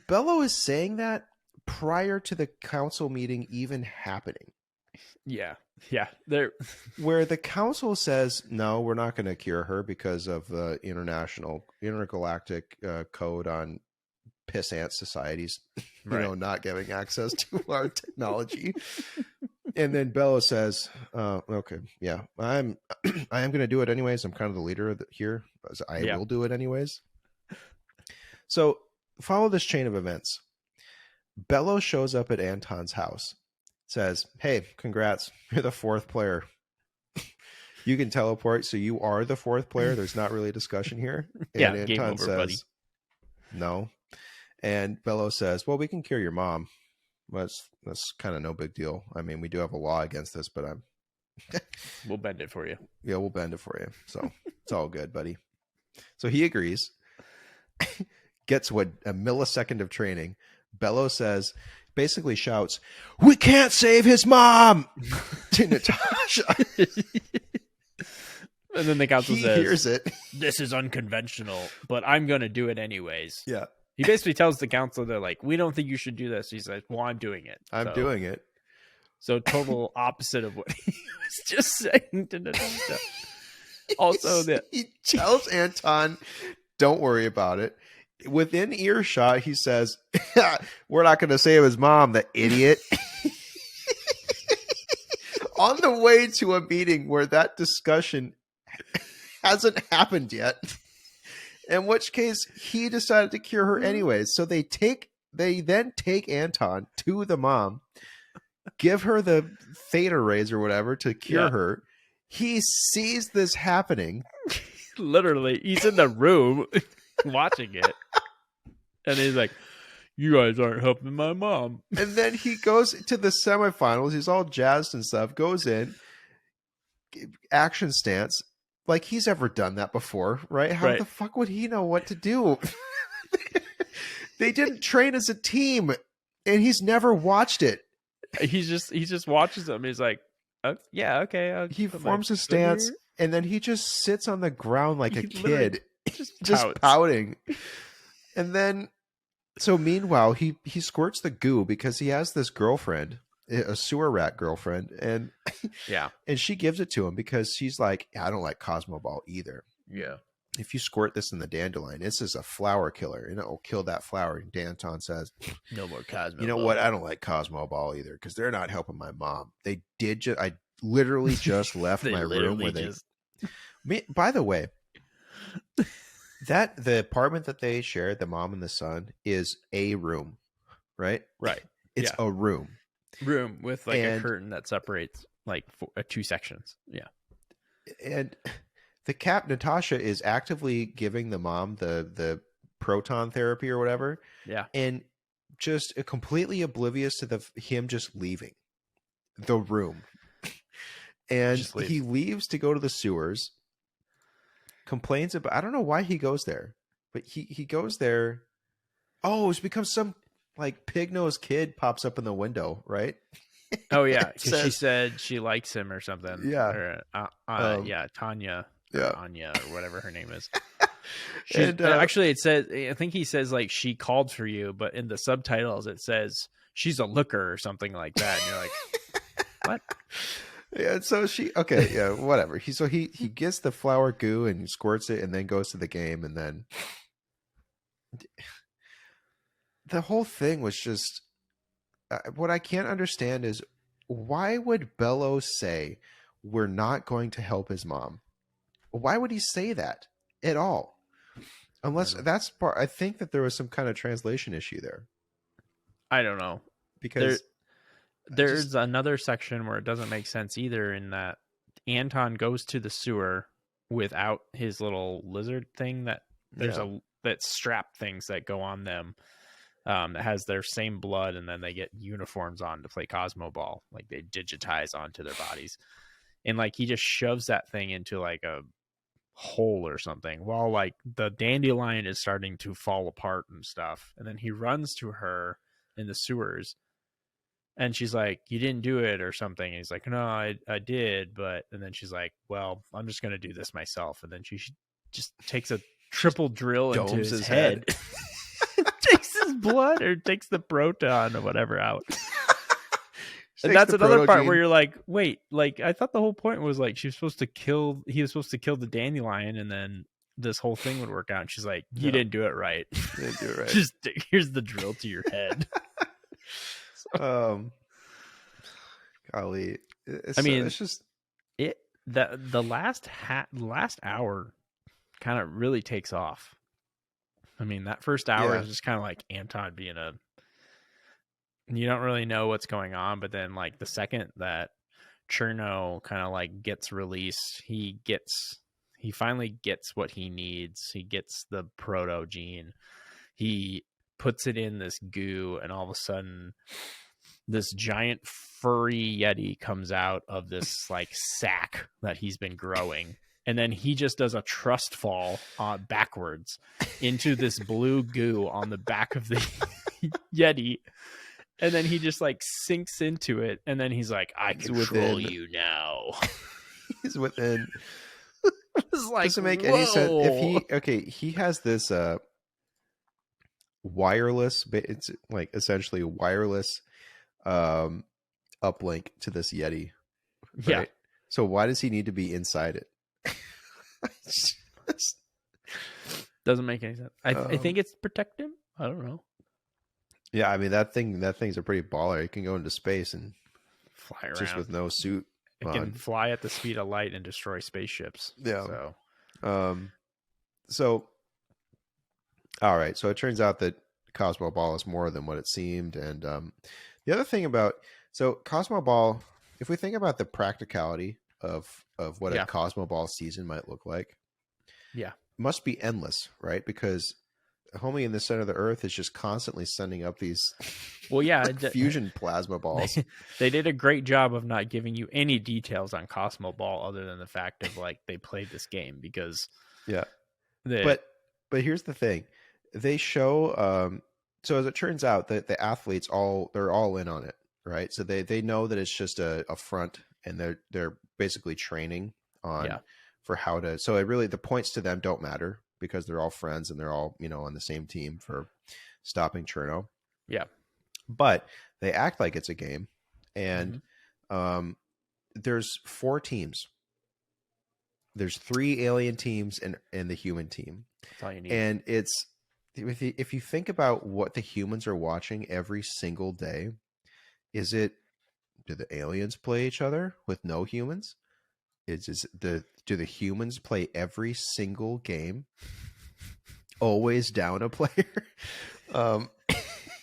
Bello is saying that prior to the council meeting even happening. Yeah. Where the council says, no, we're not going to cure her because of the intergalactic code on pissant societies, not giving access to our technology. And then Bello says, okay, yeah, I am going to do it anyways. I'm kind of the leader here. I will do it anyways. So follow this chain of events. Bello shows up at Anton's house, says, hey, congrats. You're the fourth player. You can teleport, so you are the fourth player. There's not really a discussion here. And Anton game over, says, buddy. No. And Bello says, well, we can cure your mom. That's kind of no big deal. I mean, we do have a law against this, but we'll bend it for you. Yeah, we'll bend it for you. So it's all good, buddy. So he agrees. Gets a millisecond of training. Bello says, basically shouts, we can't save his mom to Natasha. And then the council says, hears it. This is unconventional, but I'm going to do it anyways. Yeah. He basically tells the council, they're like, we don't think you should do this. He says, well, I'm doing it. I'm doing it. So total opposite of what he was just saying to Natasha. Also, he tells Anton, don't worry about it. Within earshot, he says, we're not going to save his mom, the idiot. On the way to a meeting where that discussion hasn't happened yet. In which case, he decided to cure her anyways. So they then take Anton to the mom, give her the theta rays or whatever to cure her. He sees this happening. Literally, he's in the room watching it. And he's like, you guys aren't helping my mom. And then he goes to the semifinals. He's all jazzed and stuff. Goes in. Action stance. Like he's ever done that before, right? How the fuck would he know what to do? They didn't train as a team, and he's never watched it. He just watches them. He's like, oh, yeah, okay. He forms a stance, And then he just sits on the ground like a kid, just pouting. And then, so meanwhile, he squirts the goo because he has this girlfriend, a sewer rat girlfriend, and and she gives it to him because she's like, I don't like Cosmo Ball either. Yeah. If you squirt this in the dandelion, this is a flower killer, and it will kill that flower. And Danton says, no more Cosmo. You know Ball. what? I don't like Cosmo Ball either because they're not helping my mom. They did I literally just left my room where by the way, that the apartment that they shared, the mom and the son, is a room, right? Right. It's a room with like a curtain that separates like two sections. Yeah. And the cat Natasha is actively giving the mom the proton therapy or whatever. Yeah. And just completely oblivious to him just leaving the room. And he leaves to go to the sewers. Complains about, I don't know why he goes there, but he goes there. Oh, it's because some like pig-nosed kid pops up in the window, right? Oh yeah, because she said she likes him or something. Yeah, or, Tanya, or Anya, or whatever her name is. And, actually, it says, I think he says like she called for you, but in the subtitles it says she's a looker or something like that. And you're like, what? Yeah, so whatever. He gets the flower goo and squirts it and then goes to the game, and then the whole thing was just what I can't understand is why would Bello say we're not going to help his mom? Why would he say that at all? Unless that's part, I think that there was some kind of translation issue there. I don't know, because there's another section where it doesn't make sense either, in that Anton goes to the sewer without his little lizard thing that that strap things that go on them, that has their same blood, and then they get uniforms on to play Cosmo Ball, like they digitize onto their bodies, and like he just shoves that thing into like a hole or something while like the dandelion is starting to fall apart and stuff, and then he runs to her in the sewers. And she's like, you didn't do it or something. And he's like, no, I did. But, and then she's like, well, I'm just going to do this myself. And then she just takes a triple drill into his head. Takes his blood or takes the proton or whatever out. And that's another part where you're like, wait, like I thought the whole point was like he was supposed to kill the dandelion and then this whole thing would work out. And she's like, you didn't do it right. You didn't do it right. Just here's the drill to your head. Golly, it's just the last hour kind of really takes off. I mean, that first hour is just kind of like Anton being you don't really know what's going on, but then like the second that Cherno kind of like gets released, he finally gets what he needs. He gets the proto gene. He puts it in this goo, and all of a sudden this giant furry yeti comes out of this like sack that he's been growing, and then he just does a trust fall backwards into this blue goo on the back of the yeti, and then he just like sinks into it, and then he's like, I control you now. He's within. It's like, doesn't make any sense if he has this wireless, it's like essentially a wireless uplink to this yeti, right? Yeah, so why does he need to be inside it? Doesn't make any sense. I think it's to protect him. I don't know. Yeah, I mean that thing's a pretty baller. It can go into space and fly around just with no suit. It can fly at the speed of light and destroy spaceships. Yeah. So all right. So it turns out that Cosmo Ball is more than what it seemed. And the other thing about Cosmo Ball, if we think about the practicality of what a Cosmo Ball season might look like, must be endless, right? Because Homie in the center of the Earth is just constantly sending up these fusion plasma balls. They did a great job of not giving you any details on Cosmo Ball other than the fact of like they played this game because but here's the thing. They show so as it turns out that the athletes they're all in on it, right? So they know that it's just a front, and they're basically training on how to. So the points to them don't matter because they're all friends and they're all, on the same team for stopping Cherno. Yeah. But they act like it's a game. And there's 4 teams. There's 3 alien teams and the human team. That's all you need. And it's, if you think about what the humans are watching every single day, do the aliens play each other with no humans? Do the humans play every single game? Always down a player?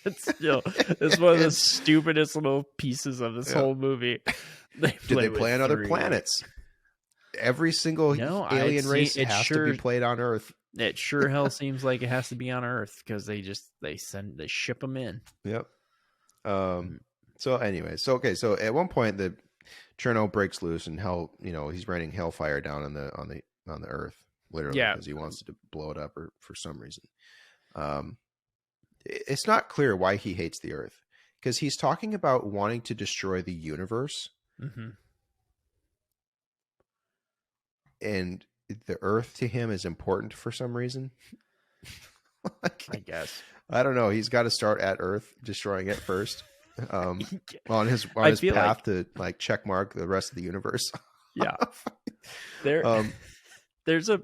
It's one of the stupidest little pieces of this whole movie. Do they play on other planets? Every single alien race has to be played on Earth. It sure hell seems like it has to be on Earth because they ship them in. Yep. So anyway, so at one point the Cherno breaks loose and he's raining hellfire down on the Earth, literally, because he wants to blow it up or for some reason. It's not clear why he hates the Earth, because he's talking about wanting to destroy the universe. Mm-hmm. And the Earth to him is important for some reason. I guess. I don't know. He's got to start at Earth, destroying it first. On his path to check mark the rest of the universe. Yeah. There's a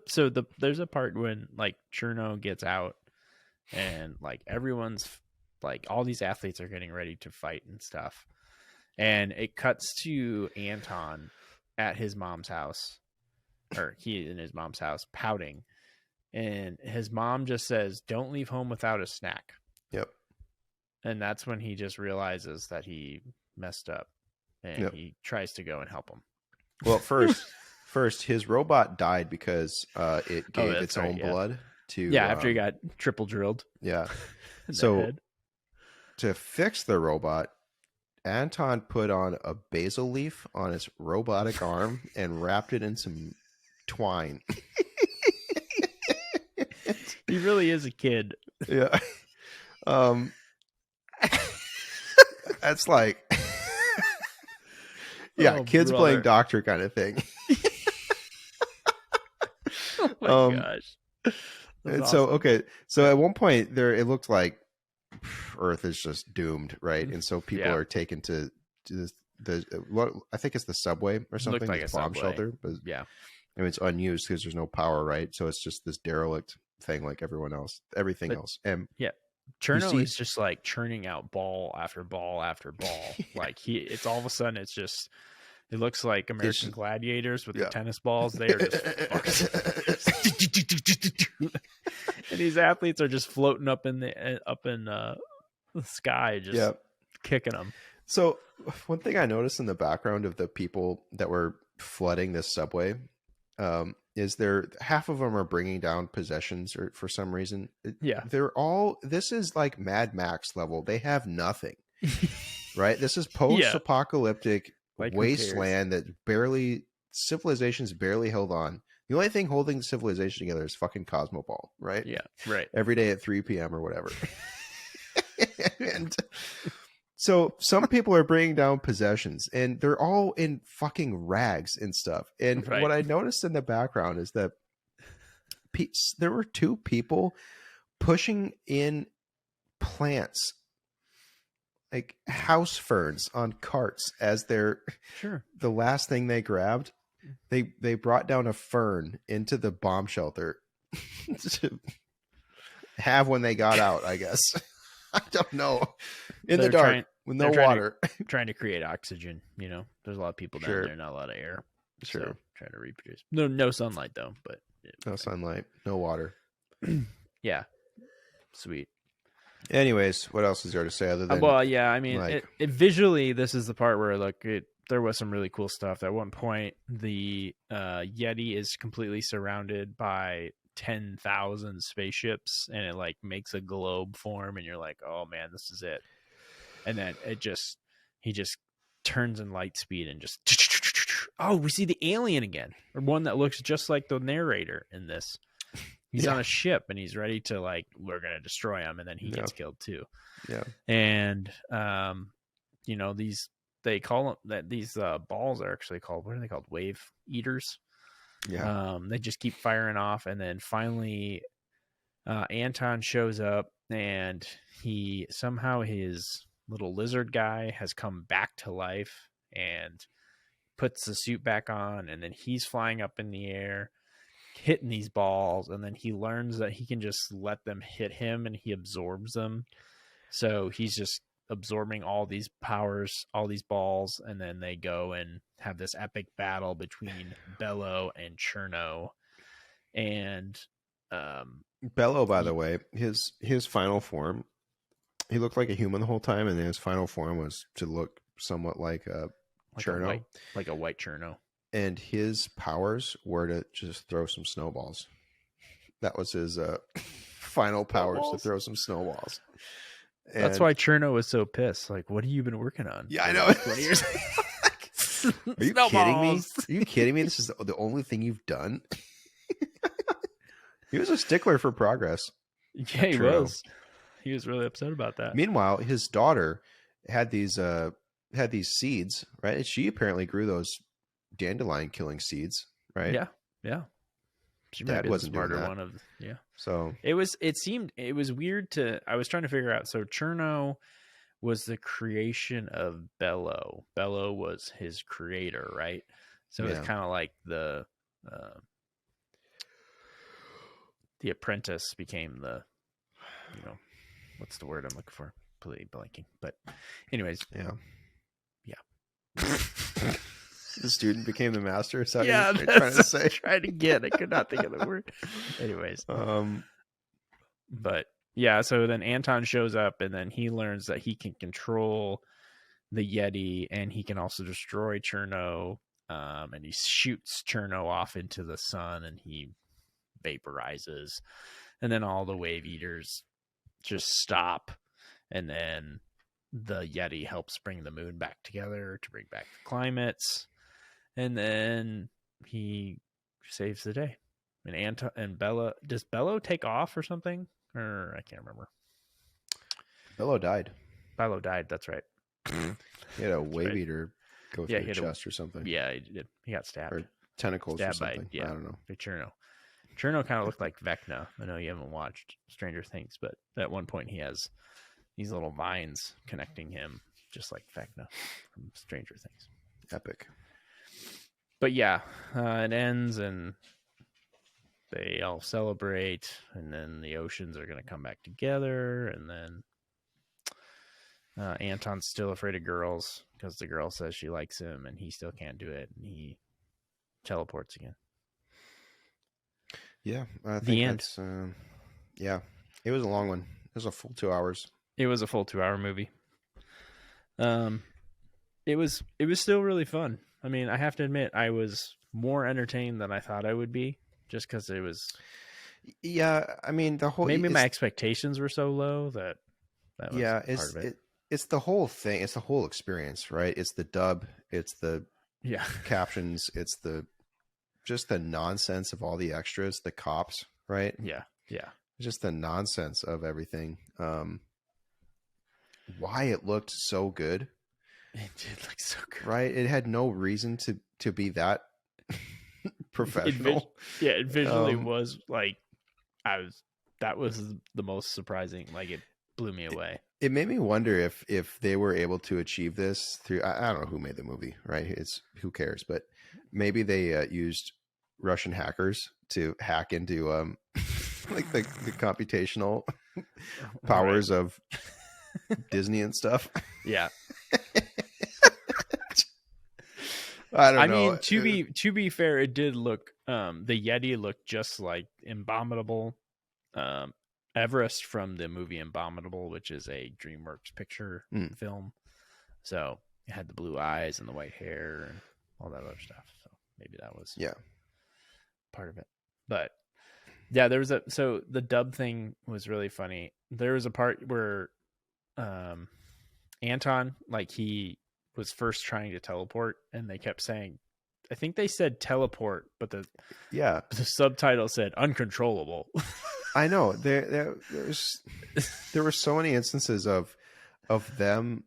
part when Cherno gets out and everyone's all these athletes are getting ready to fight and stuff. And it cuts to Anton at his mom's house, or he in his mom's house pouting. And his mom just says, "Don't leave home without a snack." Yep. And that's when he just realizes that he messed up, and he tries to go and help him. Well, first his robot died because it gave its own blood to after he got triple drilled. Yeah. So to fix the robot, Anton put on a basil leaf on his robotic arm and wrapped it in some twine. He really is a kid. Yeah. That's kids playing doctor kind of thing. Oh my gosh. And awesome. So at one point there, it looked like Earth is just doomed, right? And so people are taken to what I think it's the subway or something, like this bomb shelter, but I mean, it's unused because there's no power, right? So it's just this derelict thing like everything else. And Cherno is just churning out ball after ball after ball. It's all of a sudden it looks like American Gladiators with the tennis balls. They are just and these athletes are just floating up in the sky, just kicking them. So one thing I noticed in the background of the people that were flooding this subway is half of them are bringing down possessions or for some reason. This is like Mad Max level. They have nothing, right? This is post-apocalyptic wasteland that civilization's barely held on. The only thing holding civilization together is fucking Cosmo Ball, right? Yeah, right. Every day at 3 p.m. or whatever. And so some people are bringing down possessions and they're all in fucking rags and stuff. And what I noticed in the background is that there were 2 people pushing in plants, like house ferns, on carts as the last thing they grabbed. They brought down a fern into the bomb shelter to have when they got out, I guess. I don't know. In the dark with no water. Trying to create oxygen, There's a lot of people down there, not a lot of air. Sure. So trying to reproduce. No sunlight though, but no sunlight, no water. Yeah. Sweet. Anyways, what else is there to say other than I mean, visually this is the part where there was some really cool stuff. At one point the Yeti is completely surrounded by 10,000 spaceships and it makes a globe form and you're like, oh man, this is it. And then he just turns in light speed and just we see the alien again, or one that looks just like the narrator in this. He's on a ship and he's ready to we're gonna destroy him, and then he gets killed too. Yeah. And these balls are actually called, what are they called? Wave eaters. Yeah. They just keep firing off, and then finally Anton shows up, and he somehow his little lizard guy has come back to life and puts the suit back on, and then he's flying up in the air hitting these balls, and then he learns that he can just let them hit him and he absorbs them. So he's just absorbing all these powers, all these balls, and then they go and have this epic battle between Bello and Cherno. And Bello, by the way, his final form, he looked like a human the whole time, and then his final form was to look somewhat like a Cherno, like a white Cherno. And his powers were to just throw some snowballs. That was his final powers, to throw some snowballs. And that's why Cherno was so pissed. Like, what have you been working on? Yeah, I know. 20 years. Are you kidding me? Are you kidding me? This is the only thing you've done? He was a stickler for progress. Yeah, he was. He was really upset about that. Meanwhile, his daughter had these seeds, right? She apparently grew those dandelion killing seeds, right? Yeah. She Dad wasn't smarter doing that. one of So it was weird I was trying to figure out. So Cherno was the creation of Bello. Bello was his creator, right? So it's kind of like the apprentice became the, what's the word I'm looking for? Completely blanking. But anyways, yeah. Yeah. The student became the master. Is that Yeah, what you're trying to say? Trying to get. I could not think of the word. Anyways, but yeah. So then Anton shows up, and then he learns that he can control the Yeti, and he can also destroy Cherno. And he shoots Cherno off into the sun, and he vaporizes, and then all the wave eaters just stop, and then the Yeti helps bring the moon back together to bring back the climates. And then he saves the day. And Anton and Bella, does Bello take off or something? Or I can't remember. Bello died. Bello died. That's right. He had a wave eater go through his chest or something. Yeah, he did. He got stabbed. Or tentacles or something. I don't know. By Cherno. Cherno kind of looked like Vecna. I know you haven't watched Stranger Things, but at one point he has these little vines connecting him, just like Vecna from Stranger Things. Epic. But yeah, it ends and they all celebrate, and then the oceans are going to come back together, and then Anton's still afraid of girls because the girl says she likes him, and he still can't do it, and he teleports again. Yeah, I think the end. That's, yeah, it was a long one. It was a full 2 hours. It was a full 2-hour movie. It was still really fun. I mean, I have to admit, I was more entertained than I thought I would be, just because it was. Yeah, I mean, the whole maybe my expectations were so low that was part of it. It's the whole thing. It's the whole experience, right? It's the dub. It's the captions. It's just the nonsense of all the extras, the cops, right? Yeah. Just the nonsense of everything. Why it looked so good. It did look so good. Right? It had no reason to be that professional. It visually was like, that was the most surprising. Like, it blew me away. It made me wonder if they were able to achieve this through, I don't know who made the movie, right? Who cares? But maybe they used Russian hackers to hack into like the computational powers of Disney and stuff. Yeah. I know. mean, to be fair, it did look the Yeti looked just like Abominable Everest from the movie Abominable, which is a DreamWorks picture film. So it had the blue eyes and the white hair and all that other stuff. So maybe that was part of it. But yeah, so the dub thing was really funny. There was a part where Anton, like, he was first trying to teleport, and they kept saying, I think they said teleport, but the subtitle said uncontrollable. I know there were so many instances of them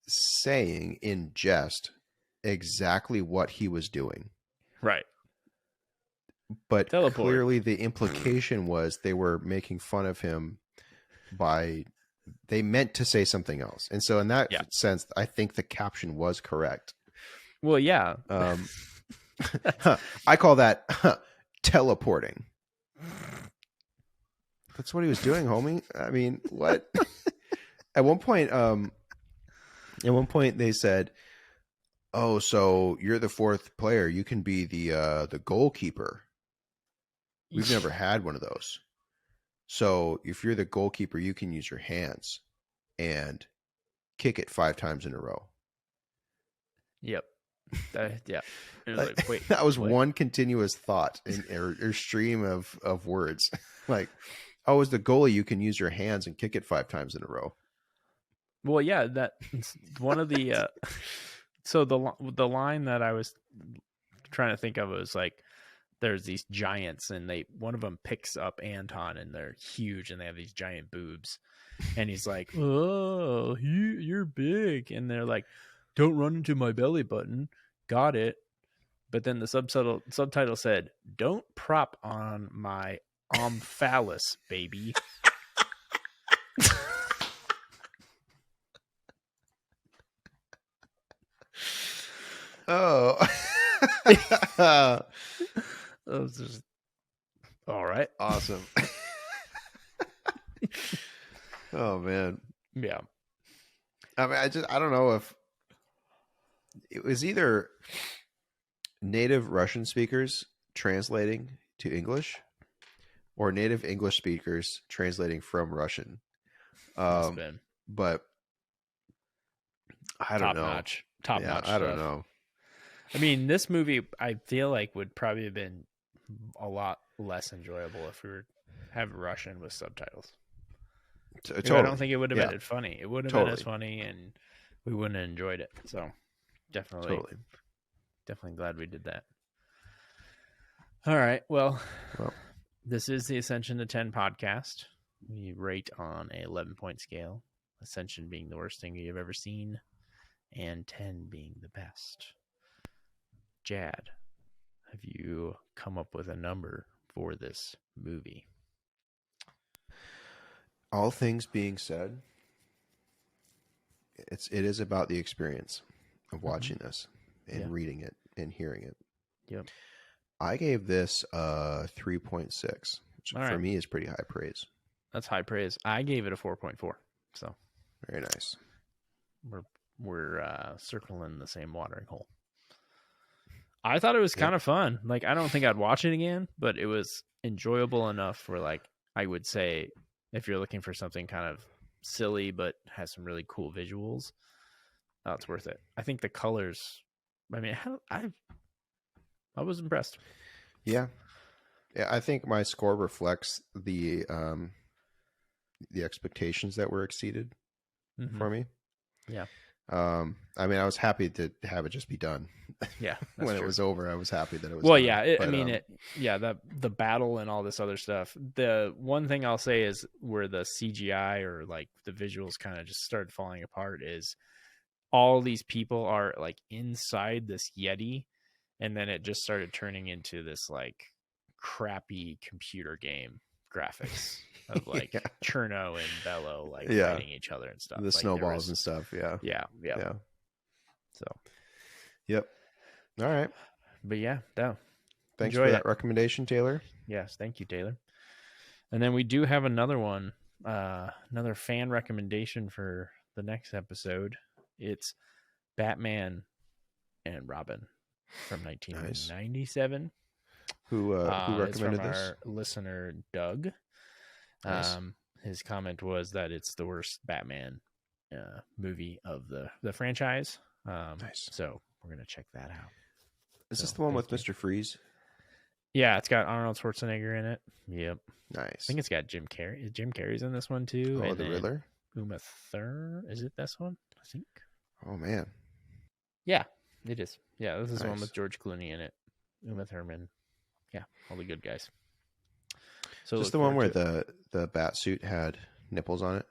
saying in jest exactly what he was doing. Right. But Teleport. clearly the implication was they were making fun of him they meant to say something else. And so in that sense, I think the caption was correct. Well, yeah. I call that teleporting. That's what he was doing, homie. I mean, what? At one point they said, "Oh, so you're the fourth player. You can be the goalkeeper. We've never had one of those. So if you're the goalkeeper, you can use your hands and kick it 5 times in a row." Yep. Yeah. It was like, wait, that was one continuous thought or stream of words. Like, oh, as the goalie, you can use your hands and kick it 5 times in a row. Well, yeah, that's one of the. So the line that I was trying to think of was like, there's these giants, and one of them picks up Anton, and they're huge, and they have these giant boobs, and he's like, "Oh, you're big," and they're like, "Don't run into my belly button." Got it. But then the subtitle said, "Don't prop on my phallus, baby." Oh. That was just all right. Awesome. Oh man. Yeah. I mean, I don't know if it was either native Russian speakers translating to English or native English speakers translating from Russian. But I don't know. Top notch. I don't know. I mean, this movie, I feel like would probably have been a lot less enjoyable if we were have Russian with subtitles. Totally. I don't think it would have been as funny. It would have been as funny, and we wouldn't have enjoyed it. So definitely glad we did that. All right. Well, this is the Ascension to 10 podcast. We rate on a 11-point scale. Ascension being the worst thing you've ever seen, and 10 being the best. Jad, have you come up with a number for this movie? All things being said, it is about the experience of watching this and reading it and hearing it. Yep. I gave this a 3.6, which for me is pretty high praise. That's high praise. I gave it a 4.4. So very nice. We're circling the same watering hole. I thought it was kind of fun. Like, I don't think I'd watch it again, but it was enjoyable enough for, like, I would say, if you're looking for something kind of silly but has some really cool visuals, it's worth it. I think the colors, I mean, I was impressed. Yeah. I think my score reflects the expectations that were exceeded for me. Yeah. I mean, I was happy to have it just be done. Yeah. When it was over, I was happy that it was well, done. The battle and all this other stuff. The one thing I'll say is where the CGI or like the visuals kind of just started falling apart is all these people are like inside this Yeti, and then it just started turning into this like crappy computer game graphics of like Cherno and Bello like fighting each other and stuff. The like snowballs and stuff. Yeah. So. Yep. All right. But yeah, no. Thanks for that recommendation, Taylor. Yes, thank you, Taylor. And then we do have another one, another fan recommendation for the next episode. It's Batman and Robin from 1997. Nice. Who recommended this? Our listener, Doug. Nice. His comment was that it's the worst Batman movie of the franchise. Nice. So we're going to check that out. Is this the one with Mr. Freeze? Yeah, it's got Arnold Schwarzenegger in it. Yep. Nice. I think it's got Jim Carrey. Jim Carrey's in this one too. Oh, the Riddler? Uma Thurman. Is it this one? I think. Oh, man. Yeah, it is. Yeah, this is the one with George Clooney in it. Uma Thurman. Yeah, all the good guys. So is this the one where the bat suit had nipples on it?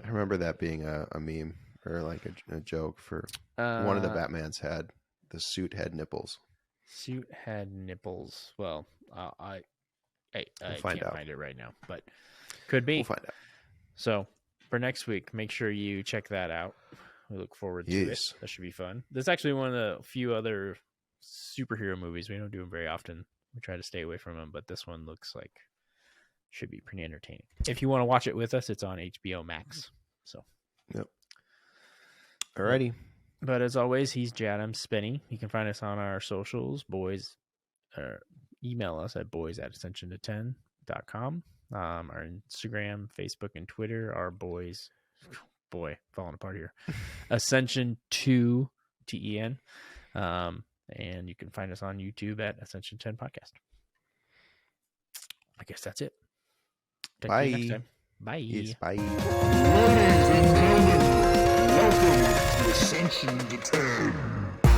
I remember that being a meme or like a joke for one of the Batmans the suit had nipples. Suit had nipples. Well, I can't find it right now, but could be. We'll find out. So for next week, make sure you check that out. We look forward to it. That should be fun. This is actually one of the few other superhero movies. We don't do them very often. We try to stay away from them, but this one looks like should be pretty entertaining. If you want to watch it with us, it's on HBO Max. So, yep. Alrighty. But as always, he's Jad. I'm Spenny. You can find us on our socials, boys. Email us at boys@ascensionto10.com. Our Instagram, Facebook, and Twitter are boys. Boy, falling apart here. Ascension to TEN. And you can find us on YouTube at Ascension 10 Podcast. I guess that's it. Bye. You next time. Bye. Yes, bye. Ladies and gentlemen, welcome to Ascension to 10.